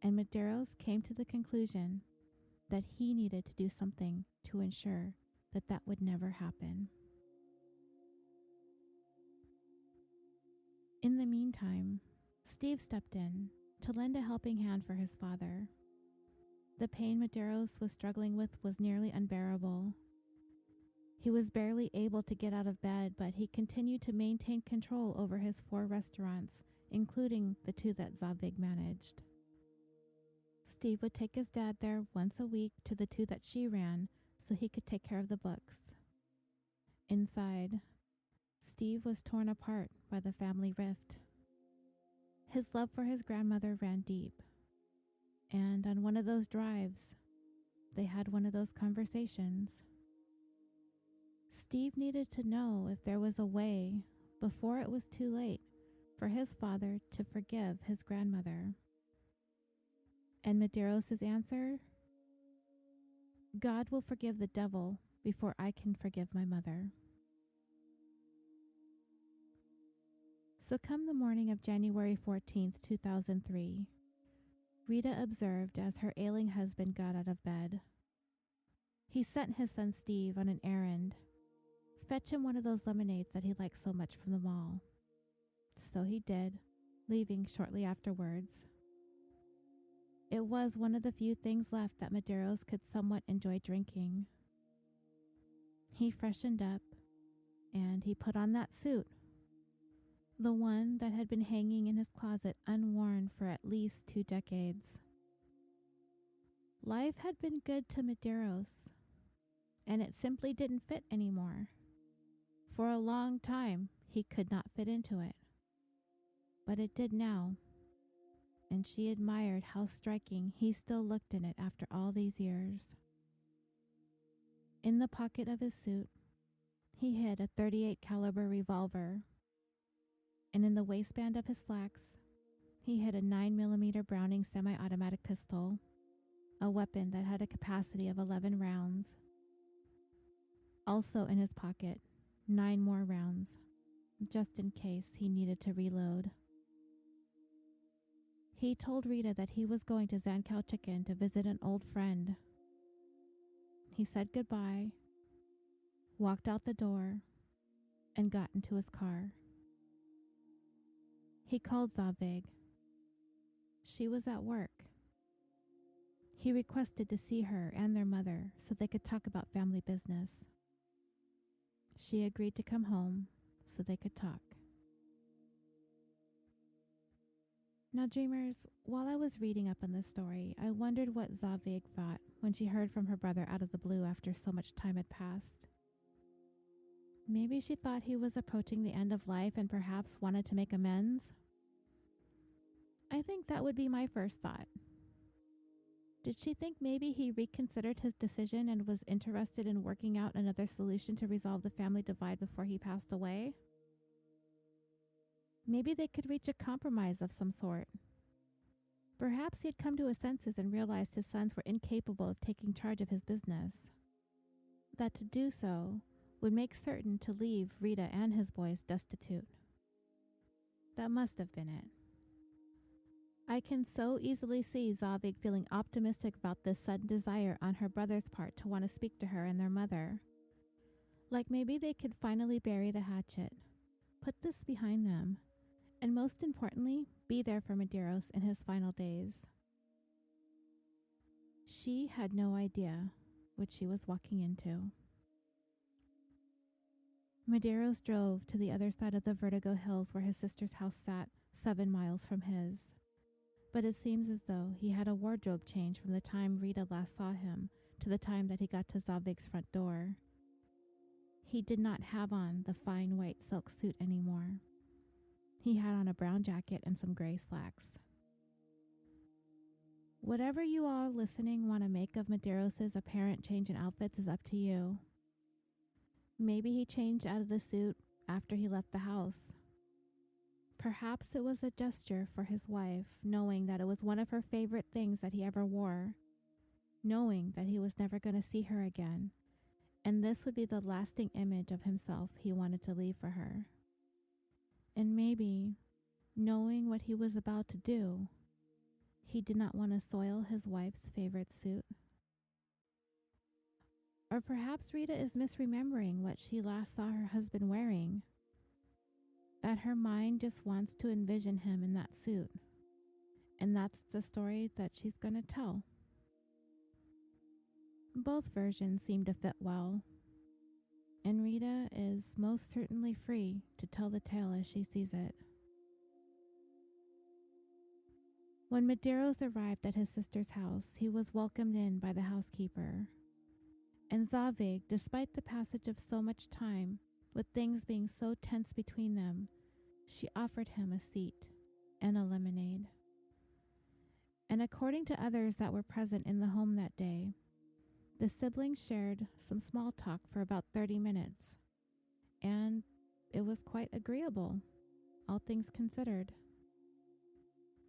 And Medeiros came to the conclusion that he needed to do something to ensure that that would never happen. In the meantime, Steve stepped in to lend a helping hand for his father. The pain Medeiros was struggling with was nearly unbearable. He was barely able to get out of bed, but he continued to maintain control over his 4 restaurants, including the 2 that Zavig managed. Steve would take his dad there once a week to the 2 that she ran so he could take care of the books. Inside, Steve was torn apart by the family rift. His love for his grandmother ran deep, and on one of those drives, they had one of those conversations. Steve needed to know if there was a way, before it was too late, for his father to forgive his grandmother. And Medeiros' answer? God will forgive the devil before I can forgive my mother. So come the morning of January 14th, 2003, Rita observed as her ailing husband got out of bed. He sent his son Steve on an errand, fetch him one of those lemonades that he liked so much from the mall. So he did, leaving shortly afterwards. It was one of the few things left that Medeiros could somewhat enjoy drinking. He freshened up, and he put on that suit, the one that had been hanging in his closet unworn for at least 2 decades. Life had been good to Medeiros, and it simply didn't fit anymore. For a long time, he could not fit into it. But it did now, and she admired how striking he still looked in it after all these years. In the pocket of his suit, he hid a .38 caliber revolver, and in the waistband of his slacks, he hid a 9mm Browning semi-automatic pistol, a weapon that had a capacity of 11 rounds. Also in his pocket, 9 more rounds, just in case he needed to reload. He told Rita that he was going to Zankou Chicken to visit an old friend. He said goodbye, walked out the door, and got into his car. He called Zavig. She was at work. He requested to see her and their mother so they could talk about family business. She agreed to come home so they could talk. Now, dreamers, while I was reading up on this story, I wondered what Zavig thought when she heard from her brother out of the blue after so much time had passed. Maybe she thought he was approaching the end of life and perhaps wanted to make amends. I think that would be my first thought. Did she think maybe he reconsidered his decision and was interested in working out another solution to resolve the family divide before he passed away? Maybe they could reach a compromise of some sort. Perhaps he had come to his senses and realized his sons were incapable of taking charge of his business. That to do so would make certain to leave Rita and his boys destitute. That must have been it. I can so easily see Zavig feeling optimistic about this sudden desire on her brother's part to want to speak to her and their mother. Like maybe they could finally bury the hatchet, put this behind them, and most importantly, be there for Medeiros in his final days. She had no idea what she was walking into. Medeiros drove to the other side of the Vertigo Hills where his sister's house sat, 7 miles from his. But it seems as though he had a wardrobe change from the time Rita last saw him to the time that he got to Zavig's front door. He did not have on the fine white silk suit anymore. He had on a brown jacket and some gray slacks. Whatever you all listening want to make of Medeiros' apparent change in outfits is up to you. Maybe he changed out of the suit after he left the house. Perhaps it was a gesture for his wife, knowing that it was one of her favorite things that he ever wore, knowing that he was never going to see her again, and this would be the lasting image of himself he wanted to leave for her. And maybe, knowing what he was about to do, he did not want to soil his wife's favorite suit. Or perhaps Rita is misremembering what she last saw her husband wearing, that her mind just wants to envision him in that suit, and that's the story that she's going to tell. Both versions seem to fit well, and Rita is most certainly free to tell the tale as she sees it. When Medeiros arrived at his sister's house, he was welcomed in by the housekeeper. And Zavig, despite the passage of so much time, with things being so tense between them, she offered him a seat and a lemonade. And according to others that were present in the home that day, the siblings shared some small talk for about 30 minutes, and it was quite agreeable, all things considered.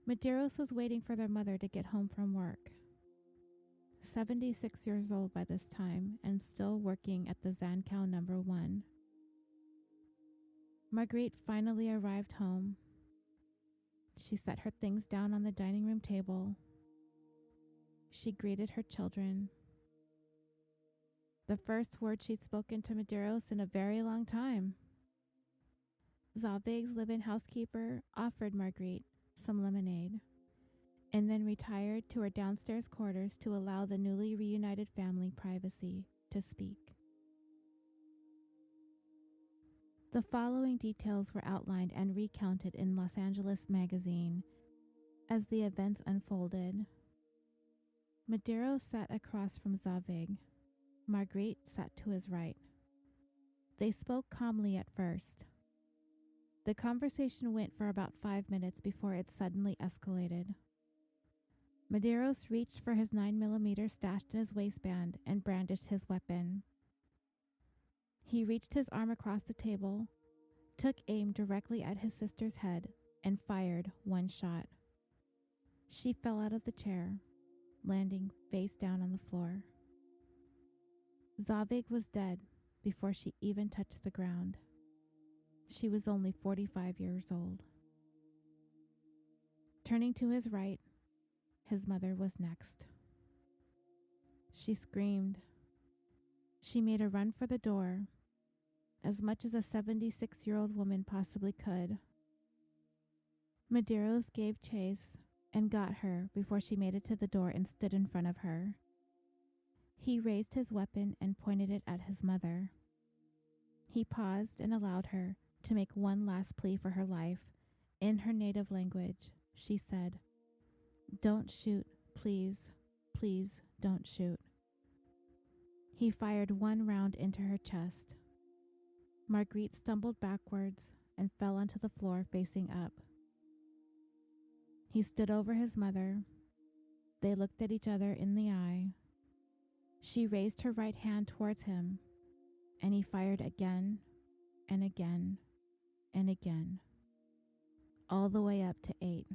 Medeiros was waiting for their mother to get home from work. 76 years old by this time and still working at the Zankou number 1. Marguerite finally arrived home. She set her things down on the dining room table. She greeted her children. The first word she'd spoken to Medeiros in a very long time. Zavig's live-in housekeeper offered Marguerite some lemonade, and then retired to her downstairs quarters to allow the newly reunited family privacy to speak. The following details were outlined and recounted in Los Angeles Magazine as the events unfolded. Medeiros sat across from Zavig. Marguerite sat to his right. They spoke calmly at first. The conversation went for about 5 minutes before it suddenly escalated. Medeiros reached for his 9mm stashed in his waistband and brandished his weapon. He reached his arm across the table, took aim directly at his sister's head, and fired one shot. She fell out of the chair, landing face down on the floor. Zavig was dead before she even touched the ground. She was only 45 years old. Turning to his right, his mother was next. She screamed. She made a run for the door, as much as a 76-year-old woman possibly could. Medeiros gave chase and got her before she made it to the door and stood in front of her. He raised his weapon and pointed it at his mother. He paused and allowed her to make one last plea for her life. In her native language, she said, "Don't shoot, please, please don't shoot." He fired one round into her chest. Marguerite stumbled backwards and fell onto the floor facing up. He stood over his mother. They looked at each other in the eye. She raised her right hand towards him, and he fired again and again and again, all the way up to 8.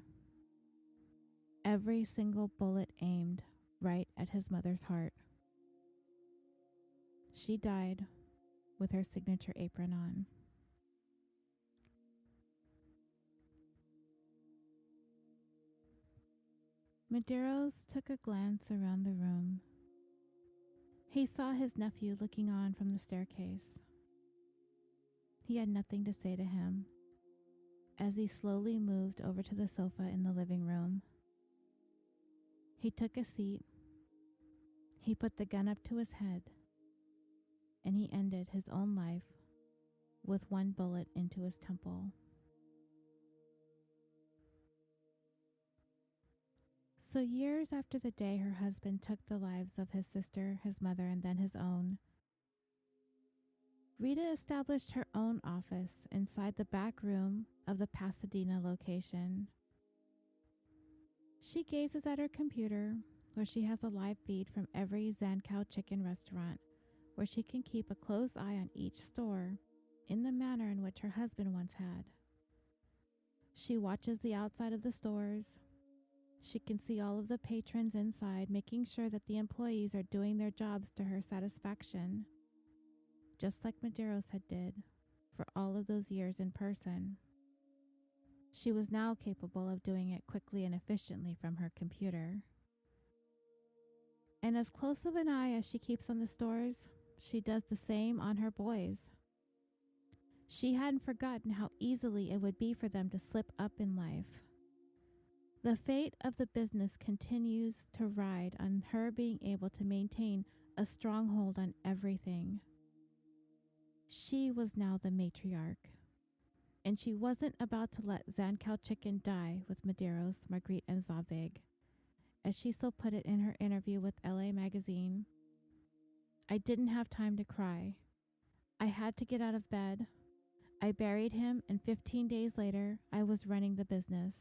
Every single bullet aimed right at his mother's heart. She died with her signature apron on. Medeiros took a glance around the room. He saw his nephew looking on from the staircase. He had nothing to say to him as he slowly moved over to the sofa in the living room. He took a seat. He put the gun up to his head, and he ended his own life with one bullet into his temple. So years after the day her husband took the lives of his sister, his mother, and then his own, Rita established her own office inside the back room of the Pasadena location. She gazes at her computer, where she has a live feed from every Zankou Chicken restaurant, where she can keep a close eye on each store in the manner in which her husband once had. She watches the outside of the stores. She can see all of the patrons inside, making sure that the employees are doing their jobs to her satisfaction, just like Medeiros had did for all of those years in person. She was now capable of doing it quickly and efficiently from her computer. And as close of an eye as she keeps on the stores, she does the same on her boys. She hadn't forgotten how easily it would be for them to slip up in life. The fate of the business continues to ride on her being able to maintain a stronghold on everything. She was now the matriarch, and she wasn't about to let Zankou Chicken die with Medeiros, Marguerite, and Zavig, as she so put it in her interview with LA Magazine. I didn't have time to cry. I had to get out of bed. I buried him, and 15 days later, I was running the business.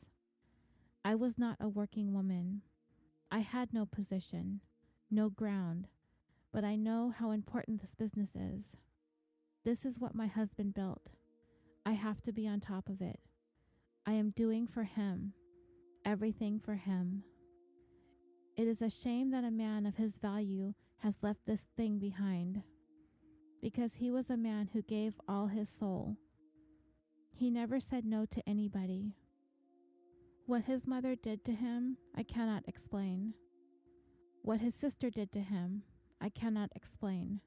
I was not a working woman. I had no position, no ground, but I know how important this business is. This is what my husband built. I have to be on top of it. I am doing for him, everything for him. It is a shame that a man of his value has left this thing behind, because he was a man who gave all his soul. He never said no to anybody. What his mother did to him, I cannot explain. What his sister did to him, I cannot explain.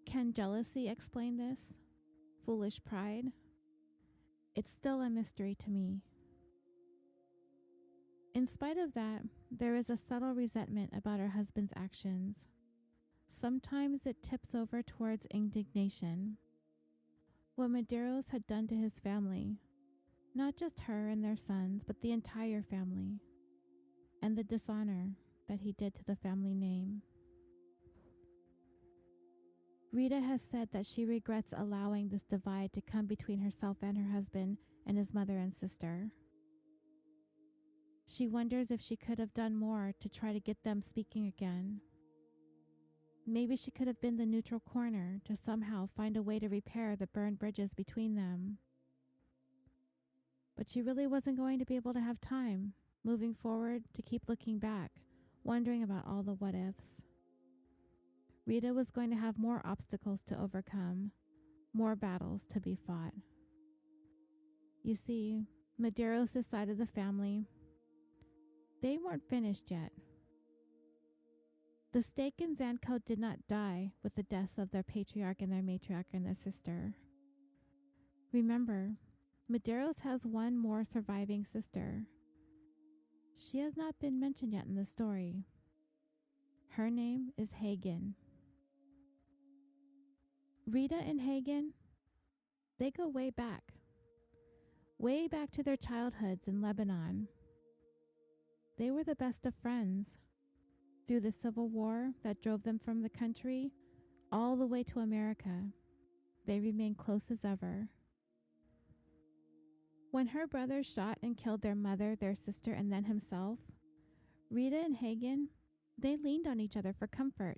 Can jealousy explain this? Foolish pride? It's still a mystery to me. In spite of that, there is a subtle resentment about her husband's actions. Sometimes it tips over towards indignation. What Medeiros had done to his family, not just her and their sons, but the entire family, and the dishonor that he did to the family name. Rita has said that she regrets allowing this divide to come between herself and her husband and his mother and sister. She wonders if she could have done more to try to get them speaking again. Maybe she could have been the neutral corner to somehow find a way to repair the burned bridges between them. But she really wasn't going to be able to have time, moving forward, to keep looking back, wondering about all the what-ifs. Rita was going to have more obstacles to overcome, more battles to be fought. You see, Medeiros' side of the family, they weren't finished yet. The stake in Zankou did not die with the deaths of their patriarch and their matriarch and their sister. Remember, Medeiros has one more surviving sister. She has not been mentioned yet in the story. Her name is Hagen. Rita and Hagen, they go way back to their childhoods in Lebanon. They were the best of friends. Through the Civil War that drove them from the country all the way to America, they remained close as ever. When her brothers shot and killed their mother, their sister, and then himself, Rita and Hagen, they leaned on each other for comfort.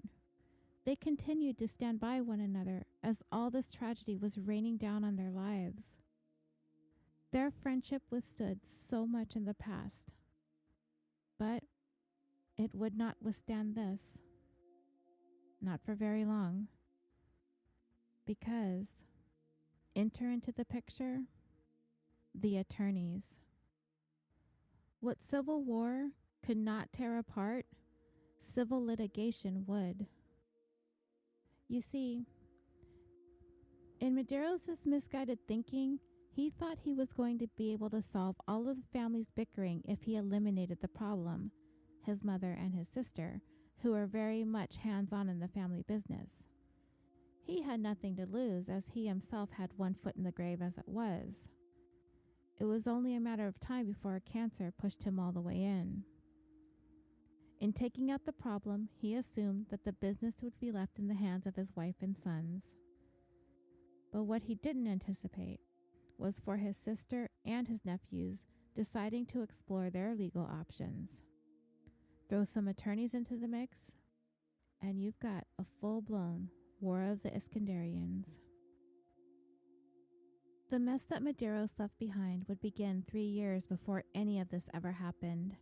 They continued to stand by one another as all this tragedy was raining down on their lives. Their friendship withstood so much in the past, but it would not withstand this. Not for very long. Because enter into the picture the attorneys. What civil war could not tear apart, civil litigation would. You see, in Medeiros' misguided thinking, he thought he was going to be able to solve all of the family's bickering if he eliminated the problem, his mother and his sister, who were very much hands-on in the family business. He had nothing to lose, as he himself had one foot in the grave as it was. It was only a matter of time before cancer pushed him all the way in. In taking out the problem, he assumed that the business would be left in the hands of his wife and sons. But what he didn't anticipate was for his sister and his nephews deciding to explore their legal options. Throw some attorneys into the mix, and you've got a full-blown War of the Iskenderians. The mess that Medeiros left behind would begin 3 years before any of this ever happened.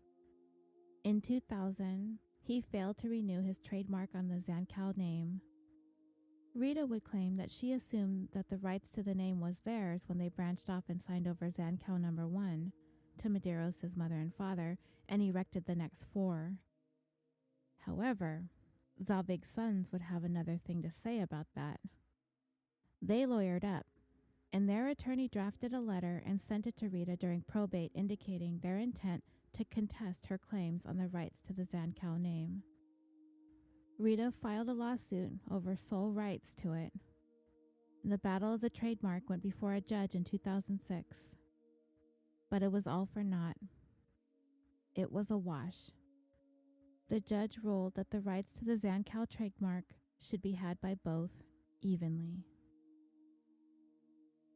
In 2000, he failed to renew his trademark on the Zankou name. Rita would claim that she assumed that the rights to the name was theirs when they branched off and signed over Zankou number 1 to Medeiros' mother and father and erected the next 4. However, Zavig's sons would have another thing to say about that. They lawyered up, and their attorney drafted a letter and sent it to Rita during probate indicating their intent to contest her claims on the rights to the Zankou name. Rita filed a lawsuit over sole rights to it. The battle of the trademark went before a judge in 2006. But it was all for naught. It was a wash. The judge ruled that the rights to the Zankou trademark should be had by both evenly.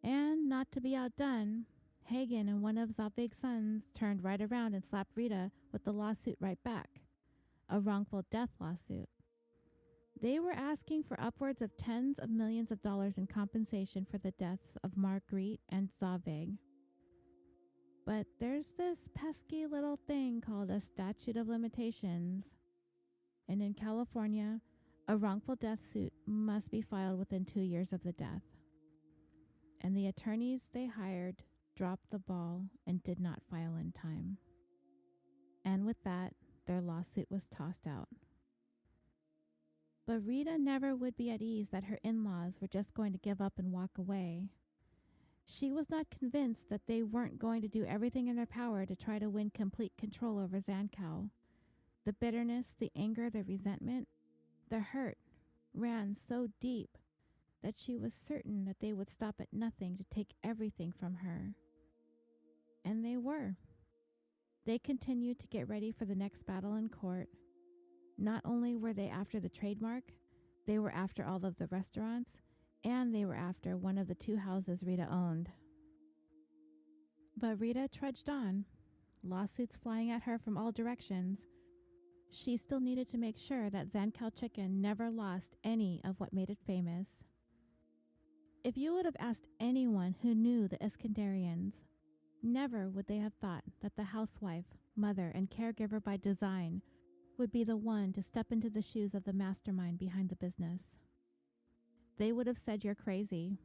And not to be outdone, Hagen and one of Zavig's sons turned right around and slapped Rita with the lawsuit right back, a wrongful death lawsuit. They were asking for upwards of tens of millions of dollars in compensation for the deaths of Marguerite and Zavig. But there's this pesky little thing called a statute of limitations. And in California, a wrongful death suit must be filed within 2 years of the death. And the attorneys they hired dropped the ball and did not file in time. And with that, their lawsuit was tossed out. But Rita never would be at ease that her in-laws were just going to give up and walk away. She was not convinced that they weren't going to do everything in their power to try to win complete control over Zankou. The bitterness, the anger, the resentment, the hurt ran so deep that she was certain that they would stop at nothing to take everything from her. And they were. They continued to get ready for the next battle in court. Not only were they after the trademark, they were after all of the restaurants, and they were after one of the 2 houses Rita owned. But Rita trudged on, lawsuits flying at her from all directions. She still needed to make sure that Zankou Chicken never lost any of what made it famous. If you would have asked anyone who knew the Iskenderians, never would they have thought that the housewife, mother, and caregiver by design would be the one to step into the shoes of the mastermind behind the business. They would have said you're crazy.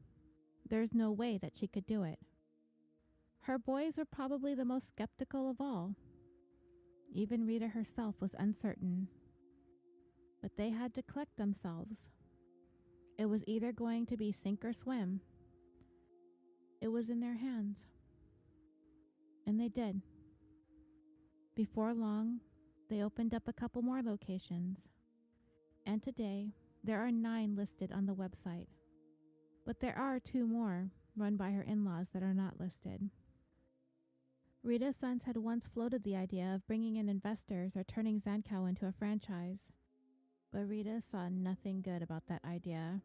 There's no way that she could do it. Her boys were probably the most skeptical of all. Even Rita herself was uncertain. But they had to collect themselves. It was either going to be sink or swim. It was in their hands. And they did. Before long, they opened up a couple more locations. And today, there are 9 listed on the website. But there are 2 more run by her in-laws that are not listed. Rita's sons had once floated the idea of bringing in investors or turning Zankou into a franchise. But Rita saw nothing good about that idea.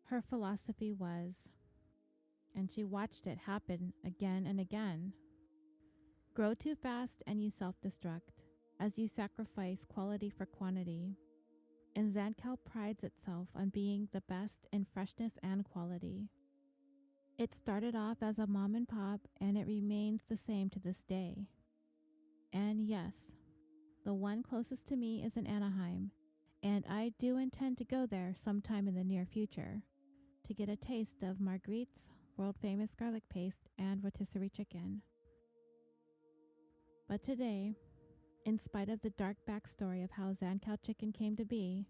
Her philosophy was, and she watched it happen again and again, grow too fast and you self-destruct, as you sacrifice quality for quantity. And Zankou prides itself on being the best in freshness and quality. It started off as a mom and pop, and it remains the same to this day. And yes, the one closest to me is in Anaheim, and I do intend to go there sometime in the near future to get a taste of Marguerite's world-famous garlic paste and rotisserie chicken. But today, in spite of the dark backstory of how Zankou Chicken came to be,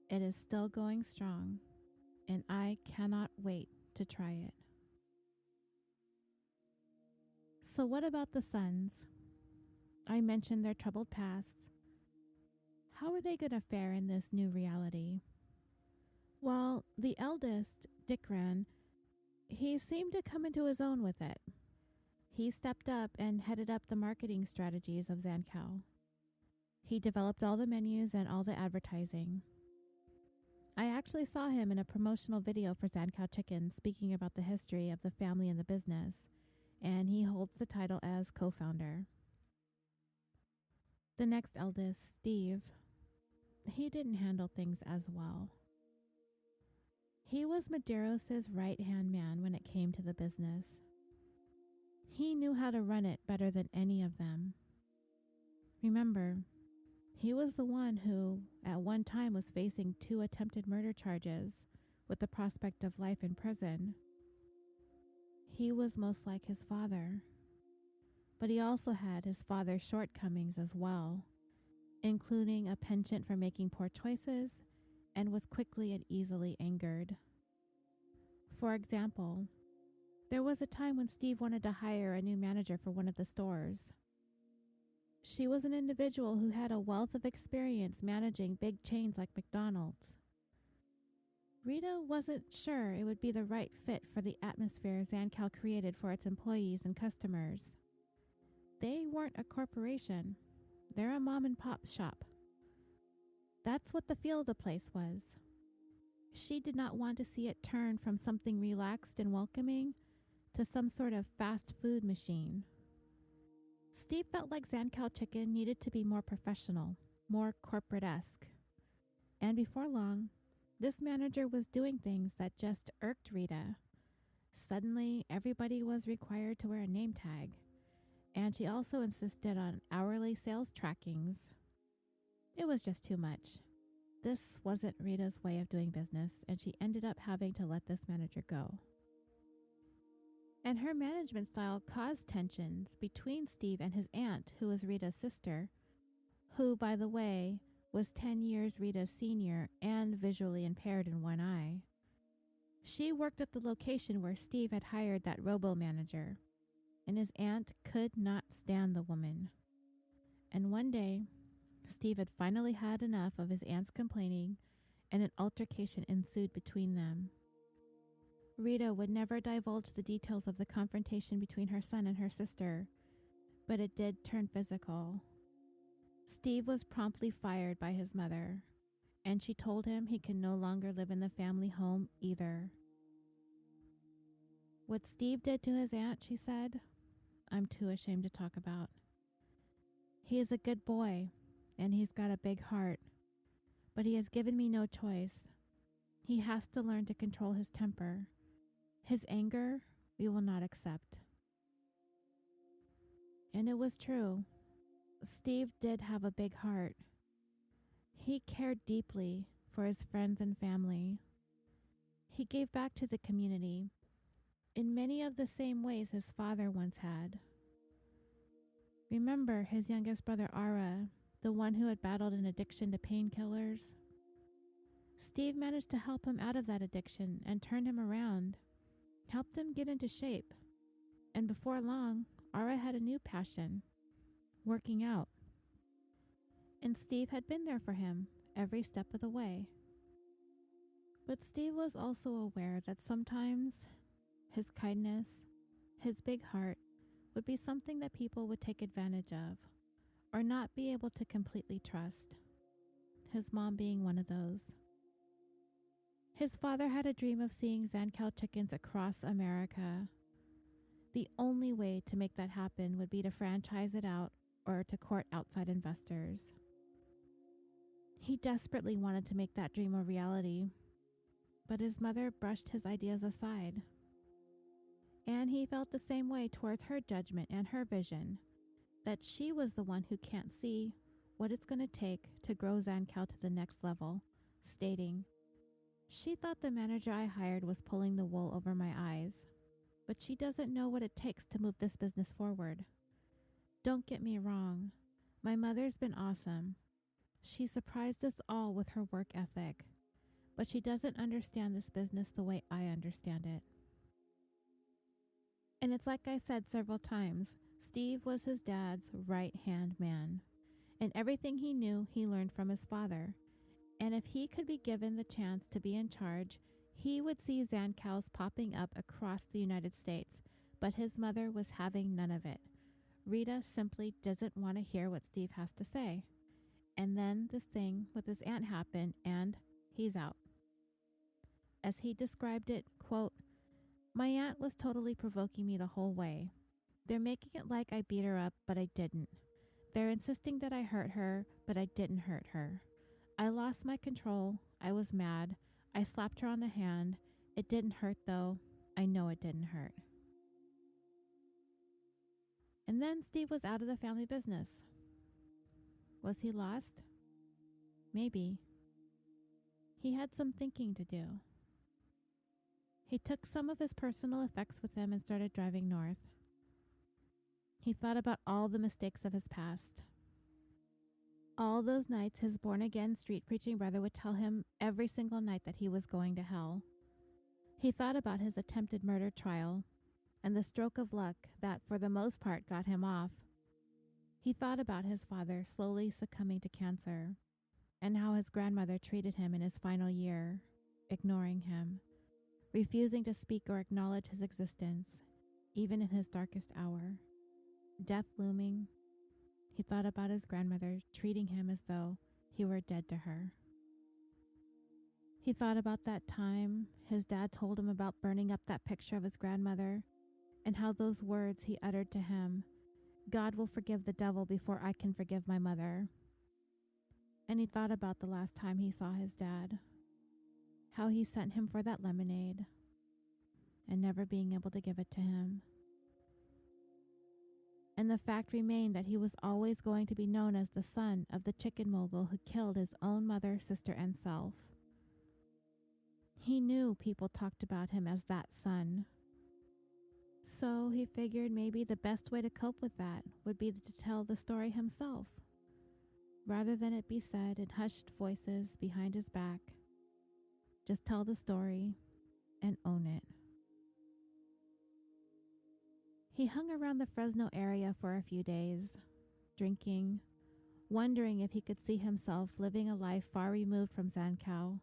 it is still going strong, and I cannot wait to try it. So what about the sons? I mentioned their troubled pasts. How are they going to fare in this new reality? While the eldest, Dickran, he seemed to come into his own with it. He stepped up and headed up the marketing strategies of Zankou. He developed all the menus and all the advertising. I actually saw him in a promotional video for Zankou Chicken speaking about the history of the family and the business, and he holds the title as co-founder. The next eldest, Steve, he didn't handle things as well. He was Medeiros' right-hand man when it came to the business. He knew how to run it better than any of them. Remember, he was the one who, at one time, was facing 2 attempted murder charges with the prospect of life in prison. He was most like his father, but he also had his father's shortcomings as well, including a penchant for making poor choices, and was quickly and easily angered. For example, there was a time when Steve wanted to hire a new manager for one of the stores. She was an individual who had a wealth of experience managing big chains like McDonald's. Rita wasn't sure it would be the right fit for the atmosphere Zankou created for its employees and customers. They weren't a corporation. They're a mom and pop shop. That's what the feel of the place was. She did not want to see it turn from something relaxed and welcoming to some sort of fast food machine. Steve felt like Zankou Chicken needed to be more professional, more corporate-esque. And before long, this manager was doing things that just irked Rita. Suddenly, everybody was required to wear a name tag, and she also insisted on hourly sales trackings. It was just too much. This wasn't Rita's way of doing business, and she ended up having to let this manager go. And her management style caused tensions between Steve and his aunt, who was Rita's sister, who, by the way, was 10 years Rita's senior and visually impaired in one eye. She worked at the location where Steve had hired that robo-manager, and his aunt could not stand the woman. And one day, Steve had finally had enough of his aunt's complaining, and an altercation ensued between them. Rita would never divulge the details of the confrontation between her son and her sister, but it did turn physical. Steve was promptly fired by his mother, and she told him he could no longer live in the family home either. What Steve did to his aunt, she said, I'm too ashamed to talk about. He is a good boy, and he's got a big heart, but he has given me no choice. He has to learn to control his temper. His anger, we will not accept. And it was true. Steve did have a big heart. He cared deeply for his friends and family. He gave back to the community in many of the same ways his father once had. Remember his youngest brother Ara, the one who had battled an addiction to painkillers? Steve managed to help him out of that addiction and turned him around, helped him get into shape. And before long, Ara had a new passion, working out. And Steve had been there for him every step of the way. But Steve was also aware that sometimes his kindness, his big heart, would be something that people would take advantage of or not be able to completely trust. His mom being one of those. His father had a dream of seeing Zankou Chickens across America. The only way to make that happen would be to franchise it out or to court outside investors. He desperately wanted to make that dream a reality, but his mother brushed his ideas aside. And he felt the same way towards her judgment and her vision, that she was the one who can't see what it's going to take to grow Zankou to the next level, stating, she thought the manager I hired was pulling the wool over my eyes, but she doesn't know what it takes to move this business forward. Don't get me wrong, my mother's been awesome. She surprised us all with her work ethic, but she doesn't understand this business the way I understand it. And it's like I said several times, Steve was his dad's right-hand man, and everything he knew he learned from his father, And if he could be given the chance to be in charge, he would see Zankous popping up across the United States. But his mother was having none of it. Rita simply doesn't want to hear what Steve has to say. And then this thing with his aunt happened, and he's out. As he described it, quote, "My aunt was totally provoking me the whole way. They're making it like I beat her up, but I didn't. They're insisting that I hurt her, but I didn't hurt her. I lost my control. I was mad. I slapped her on the hand. It didn't hurt, though. I know it didn't hurt." And then Steve was out of the family business. Was he lost? Maybe. He had some thinking to do. He took some of his personal effects with him and started driving north. He thought about all the mistakes of his past. All those nights his born-again street-preaching brother would tell him every single night that he was going to hell. He thought about his attempted murder trial and the stroke of luck that, for the most part, got him off. He thought about his father slowly succumbing to cancer and how his grandmother treated him in his final year, ignoring him, refusing to speak or acknowledge his existence, even in his darkest hour. Death looming. He thought about his grandmother treating him as though he were dead to her. He thought about that time his dad told him about burning up that picture of his grandmother and how those words he uttered to him, "God will forgive the devil before I can forgive my mother." And he thought about the last time he saw his dad, how he sent him for that lemonade and never being able to give it to him. And the fact remained that he was always going to be known as the son of the chicken mogul who killed his own mother, sister, and self. He knew people talked about him as that son. So he figured maybe the best way to cope with that would be to tell the story himself, rather than it be said in hushed voices behind his back. Just tell the story and own it. He hung around the Fresno area for a few days, drinking, wondering if he could see himself living a life far removed from Zankou.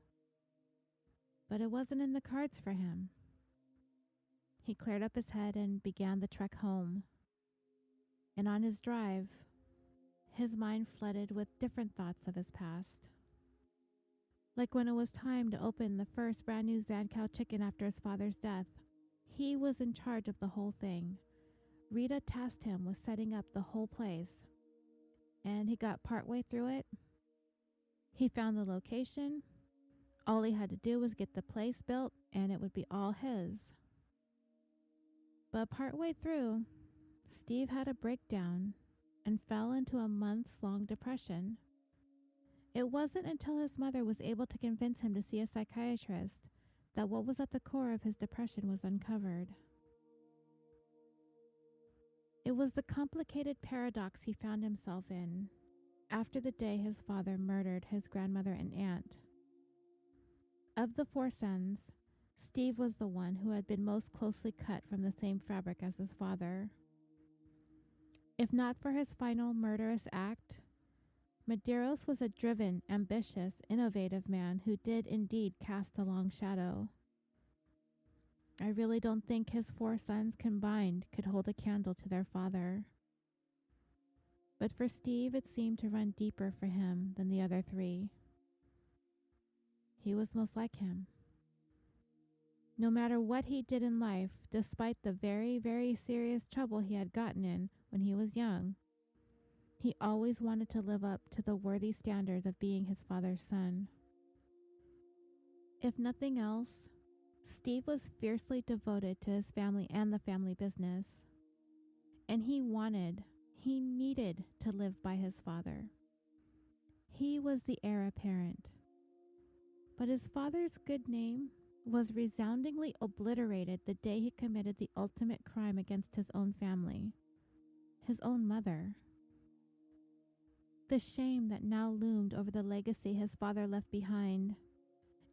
But it wasn't in the cards for him. He cleared up his head and began the trek home. And on his drive, his mind flooded with different thoughts of his past. Like when it was time to open the first brand new Zankou Chicken after his father's death, he was in charge of the whole thing. Rita tasked him with setting up the whole place, and he got partway through it. He found the location. All he had to do was get the place built, and it would be all his. But partway through, Steve had a breakdown and fell into a months-long depression. It wasn't until his mother was able to convince him to see a psychiatrist that what was at the core of his depression was uncovered. It was the complicated paradox he found himself in after the day his father murdered his grandmother and aunt. Of the 4 sons, Steve was the one who had been most closely cut from the same fabric as his father. If not for his final murderous act, Medeiros was a driven, ambitious, innovative man who did indeed cast a long shadow. I really don't think his 4 sons combined could hold a candle to their father. But for Steve, it seemed to run deeper for him than the other 3. He was most like him. No matter what he did in life, despite the very, very serious trouble he had gotten in when he was young, he always wanted to live up to the worthy standards of being his father's son. If nothing else, Steve was fiercely devoted to his family and the family business. And he needed to live by his father. He was the heir apparent. But his father's good name was resoundingly obliterated the day he committed the ultimate crime against his own family, his own mother. The shame that now loomed over the legacy his father left behind,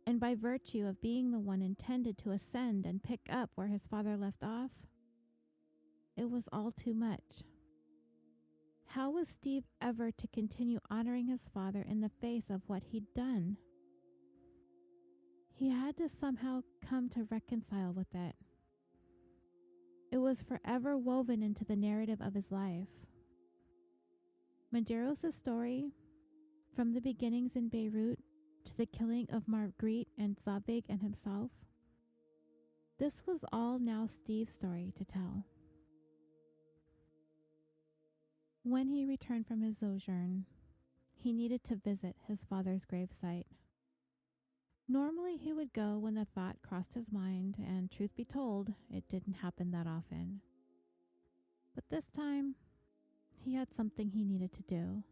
and by virtue of being the one intended to ascend and pick up where his father left off, it was all too much. How was Steve ever to continue honoring his father in the face of what he'd done? He had to somehow come to reconcile with it. It was forever woven into the narrative of his life. Medeiros' story, from the beginnings in Beirut to the killing of Marguerite and Zavig and himself, this was all now Steve's story to tell. When he returned from his sojourn, he needed to visit his father's gravesite. Normally he would go when the thought crossed his mind, and truth be told, it didn't happen that often. But this time, he had something he needed to do.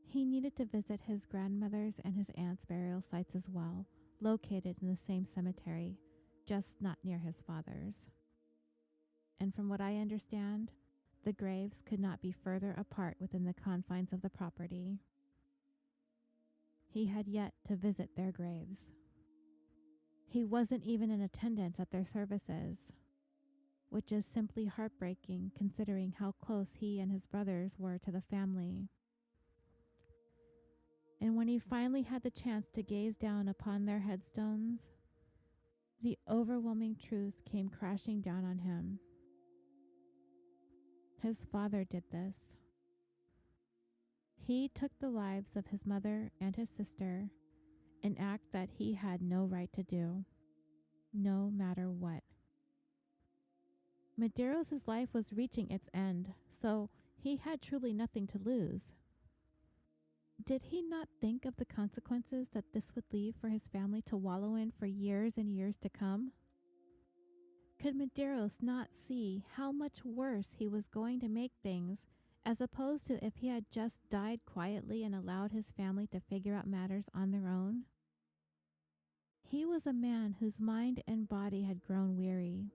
He needed to visit his grandmother's and his aunt's burial sites as well, located in the same cemetery, just not near his father's. And from what I understand, the graves could not be further apart within the confines of the property. He had yet to visit their graves. He wasn't even in attendance at their services, which is simply heartbreaking considering how close he and his brothers were to the family. And when he finally had the chance to gaze down upon their headstones, the overwhelming truth came crashing down on him. His father did this. He took the lives of his mother and his sister, an act that he had no right to do, no matter what. Medeiros' life was reaching its end, so he had truly nothing to lose. Did he not think of the consequences that this would leave for his family to wallow in for years and years to come? Could Medeiros not see how much worse he was going to make things, as opposed to if he had just died quietly and allowed his family to figure out matters on their own? He was a man whose mind and body had grown weary.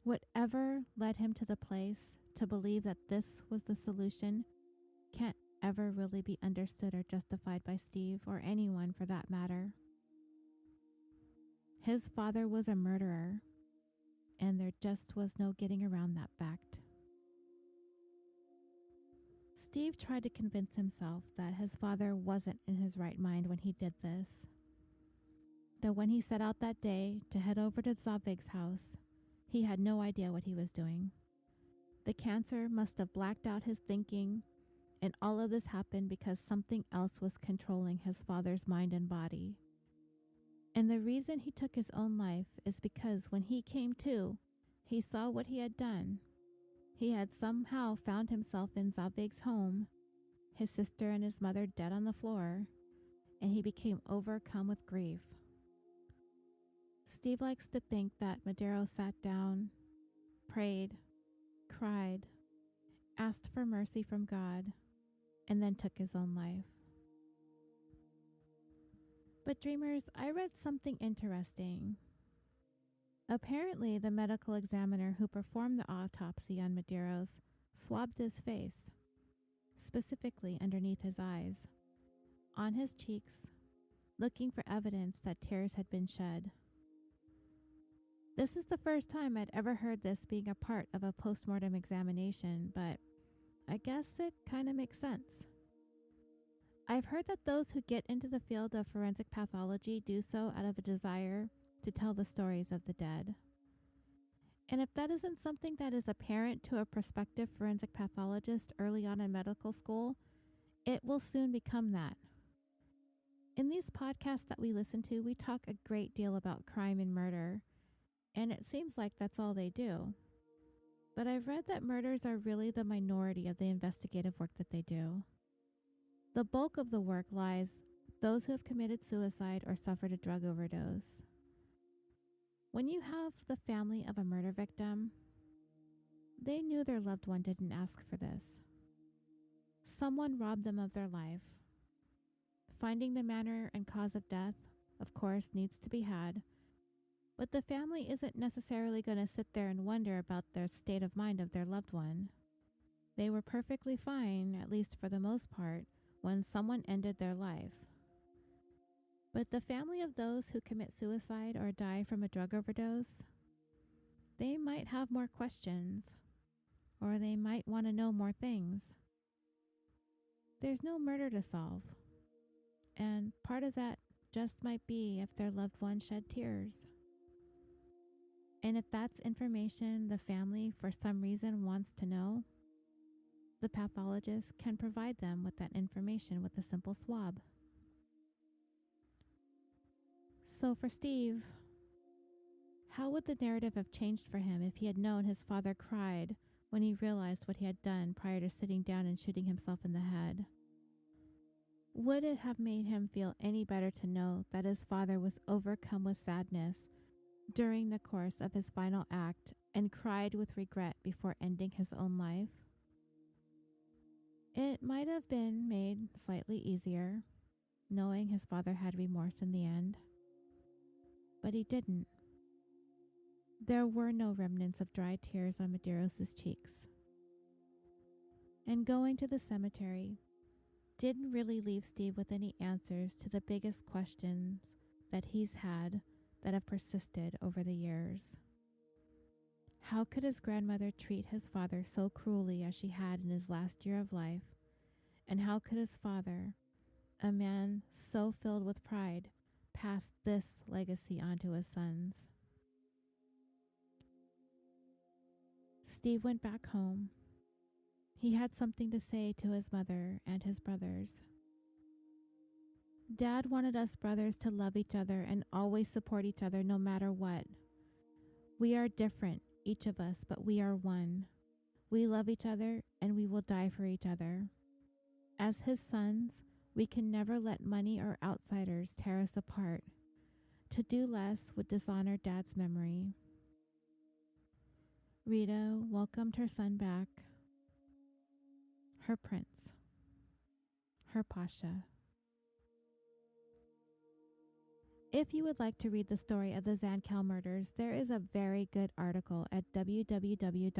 Whatever led him to the place to believe that this was the solution can't ever really be understood or justified by Steve or anyone for that matter. His father was a murderer, and there just was no getting around that fact. Steve tried to convince himself that his father wasn't in his right mind when he did this. That when he set out that day to head over to Zavig's house, he had no idea what he was doing. The cancer must have blacked out his thinking, and all of this happened because something else was controlling his father's mind and body. And the reason he took his own life is because when he came to, he saw what he had done. He had somehow found himself in Zavig's home, his sister and his mother dead on the floor, and he became overcome with grief. Steve likes to think that Medeiros sat down, prayed, cried, asked for mercy from God, and then took his own life. But dreamers, I read something interesting. Apparently, the medical examiner who performed the autopsy on Medeiros swabbed his face, specifically underneath his eyes, on his cheeks, looking for evidence that tears had been shed. This is the first time I'd ever heard this being a part of a postmortem examination, but I guess it kind of makes sense. I've heard that those who get into the field of forensic pathology do so out of a desire to tell the stories of the dead. And if that isn't something that is apparent to a prospective forensic pathologist early on in medical school, it will soon become that. In these podcasts that we listen to, we talk a great deal about crime and murder, and it seems like that's all they do. But I've read that murders are really the minority of the investigative work that they do. The bulk of the work lies those who have committed suicide or suffered a drug overdose. When you have the family of a murder victim, they knew their loved one didn't ask for this. Someone robbed them of their life. Finding the manner and cause of death, of course, needs to be had, but the family isn't necessarily going to sit there and wonder about the state of mind of their loved one. They were perfectly fine, at least for the most part, when someone ended their life. But the family of those who commit suicide or die from a drug overdose, they might have more questions, or they might want to know more things. There's no murder to solve, and part of that just might be if their loved one shed tears. And if that's information the family for some reason wants to know, the pathologist can provide them with that information with a simple swab. So for Steve, how would the narrative have changed for him if he had known his father cried when he realized what he had done prior to sitting down and shooting himself in the head? Would it have made him feel any better to know that his father was overcome with sadness during the course of his final act and cried with regret before ending his own life? It might have been made slightly easier, knowing his father had remorse in the end. But he didn't. There were no remnants of dry tears on Medeiros' cheeks. And going to the cemetery didn't really leave Steve with any answers to the biggest questions that he's had that have persisted over the years. How could his grandmother treat his father so cruelly as she had in his last year of life? And how could his father, a man so filled with pride, pass this legacy on to his sons? Steve went back home. He had something to say to his mother and his brothers. Dad wanted us brothers to love each other and always support each other no matter what. We are different, each of us, but we are one. We love each other and we will die for each other. As his sons, we can never let money or outsiders tear us apart. To do less would dishonor Dad's memory. Rita welcomed her son back, her prince, her Pasha. If you would like to read the story of the Zankou murders, there is a very good article at www.lamag.com.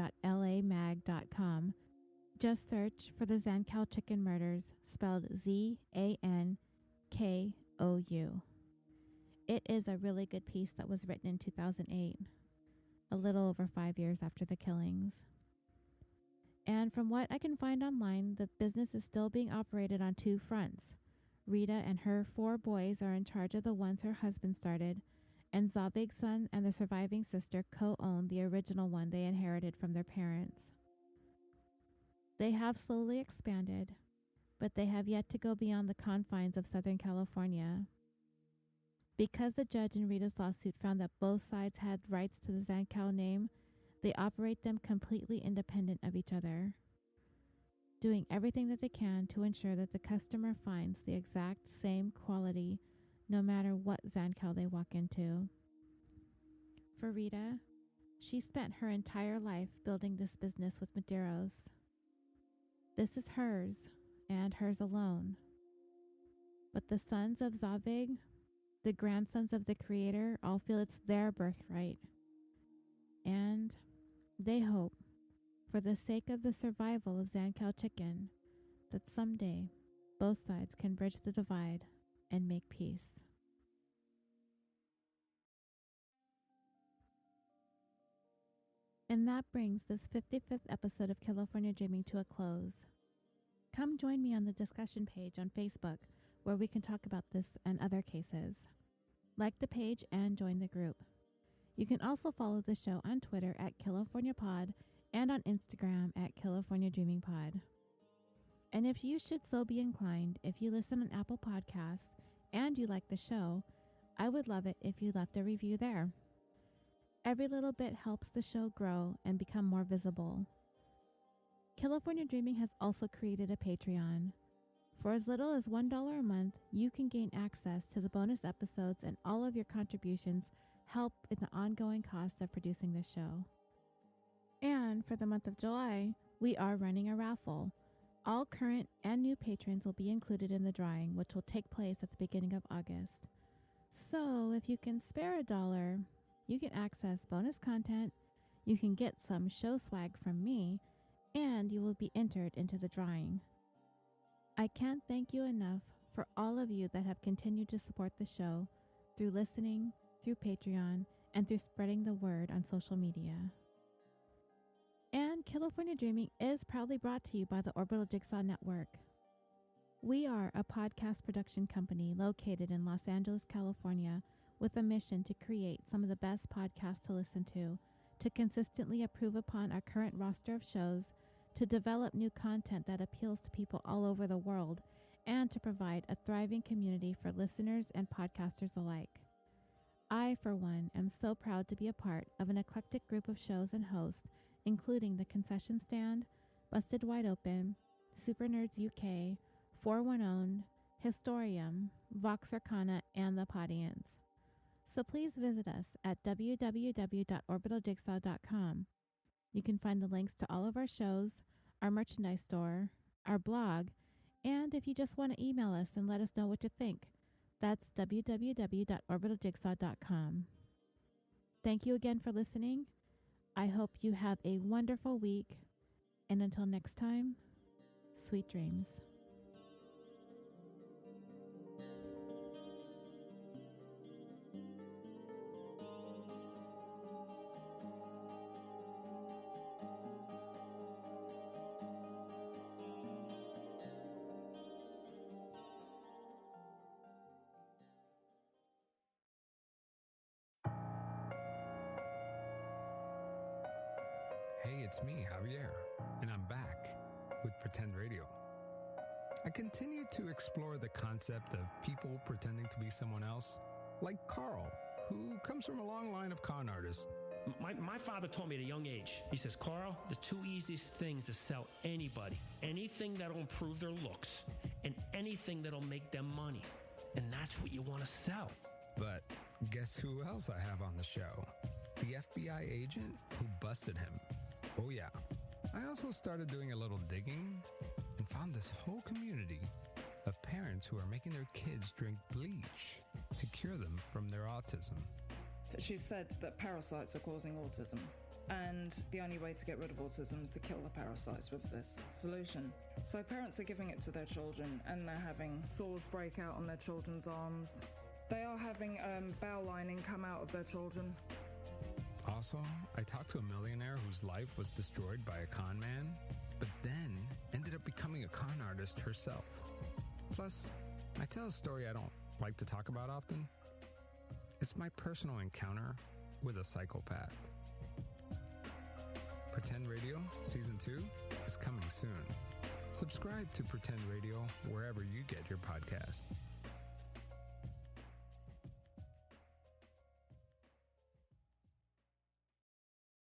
Just search for the Zankou Chicken murders, spelled Zankou. It is a really good piece that was written in 2008, a little over 5 years after the killings. And from what I can find online, the business is still being operated on two fronts. Rita and her 4 boys are in charge of the ones her husband started, and Zavig's son and the surviving sister co-own the original one they inherited from their parents. They have slowly expanded, but they have yet to go beyond the confines of Southern California. Because the judge in Rita's lawsuit found that both sides had rights to the Zankou name, they operate them completely independent of each other, doing everything that they can to ensure that the customer finds the exact same quality no matter what Zankou they walk into. For Rita, she spent her entire life building this business with Medeiros. This is hers, and hers alone. But the sons of Zavig, the grandsons of the creator, all feel it's their birthright. And they hope, for the sake of the survival of Zankou Chicken, that someday both sides can bridge the divide and make peace. And that brings this 55th episode of California Dreaming to a close. Come join me on the discussion page on Facebook, where we can talk about this and other cases. Like the page and join the group. You can also follow the show on Twitter at CaliforniaPod and on Instagram at CaliforniaDreamingPod. And if you should so be inclined, if you listen on Apple Podcasts and you like the show, I would love it if you left a review there. Every little bit helps the show grow and become more visible. California Dreaming has also created a Patreon. For as little as $1 a month, you can gain access to the bonus episodes, and all of your contributions help in the ongoing cost of producing this show. And for the month of July, we are running a raffle. All current and new patrons will be included in the drawing, which will take place at the beginning of August. So if you can spare $1, you can access bonus content, you can get some show swag from me, and you will be entered into the drawing. I can't thank you enough for all of you that have continued to support the show through listening, through Patreon, and through spreading the word on social media. And California Dreaming is proudly brought to you by the Orbital Jigsaw Network. We are a podcast production company located in Los Angeles, California, with a mission to create some of the best podcasts to listen to consistently improve upon our current roster of shows, to develop new content that appeals to people all over the world, and to provide a thriving community for listeners and podcasters alike. I, for one, am so proud to be a part of an eclectic group of shows and hosts, including The Concession Stand, Busted Wide Open, Super Nerds UK, 411, Historium, Vox Arcana, and The Podians. So please visit us at www.orbitaljigsaw.com. You can find the links to all of our shows, our merchandise store, our blog, and if you just want to email us and let us know what you think, that's www.orbitaljigsaw.com. Thank you again for listening. I hope you have a wonderful week, and until next time, sweet dreams. Hey, it's me, Javier, and I'm back with Pretend Radio. I continue to explore the concept of people pretending to be someone else, like Carl, who comes from a long line of con artists. My father told me at a young age, he says, Carl, the two easiest things to sell anybody, anything that'll improve their looks and anything that'll make them money. And that's what you want to sell. But guess who else I have on the show? The FBI agent who busted him. Oh yeah, I also started doing a little digging and found this whole community of parents who are making their kids drink bleach to cure them from their autism. She said that parasites are causing autism, and the only way to get rid of autism is to kill the parasites with this solution. So parents are giving it to their children, and they're having sores break out on their children's arms. They are having bowel lining come out of their children. Also, I talked to a millionaire whose life was destroyed by a con man, but then ended up becoming a con artist herself. Plus, I tell a story I don't like to talk about often. It's my personal encounter with a psychopath. Pretend Radio Season 2 is coming soon. Subscribe to Pretend Radio wherever you get your podcasts.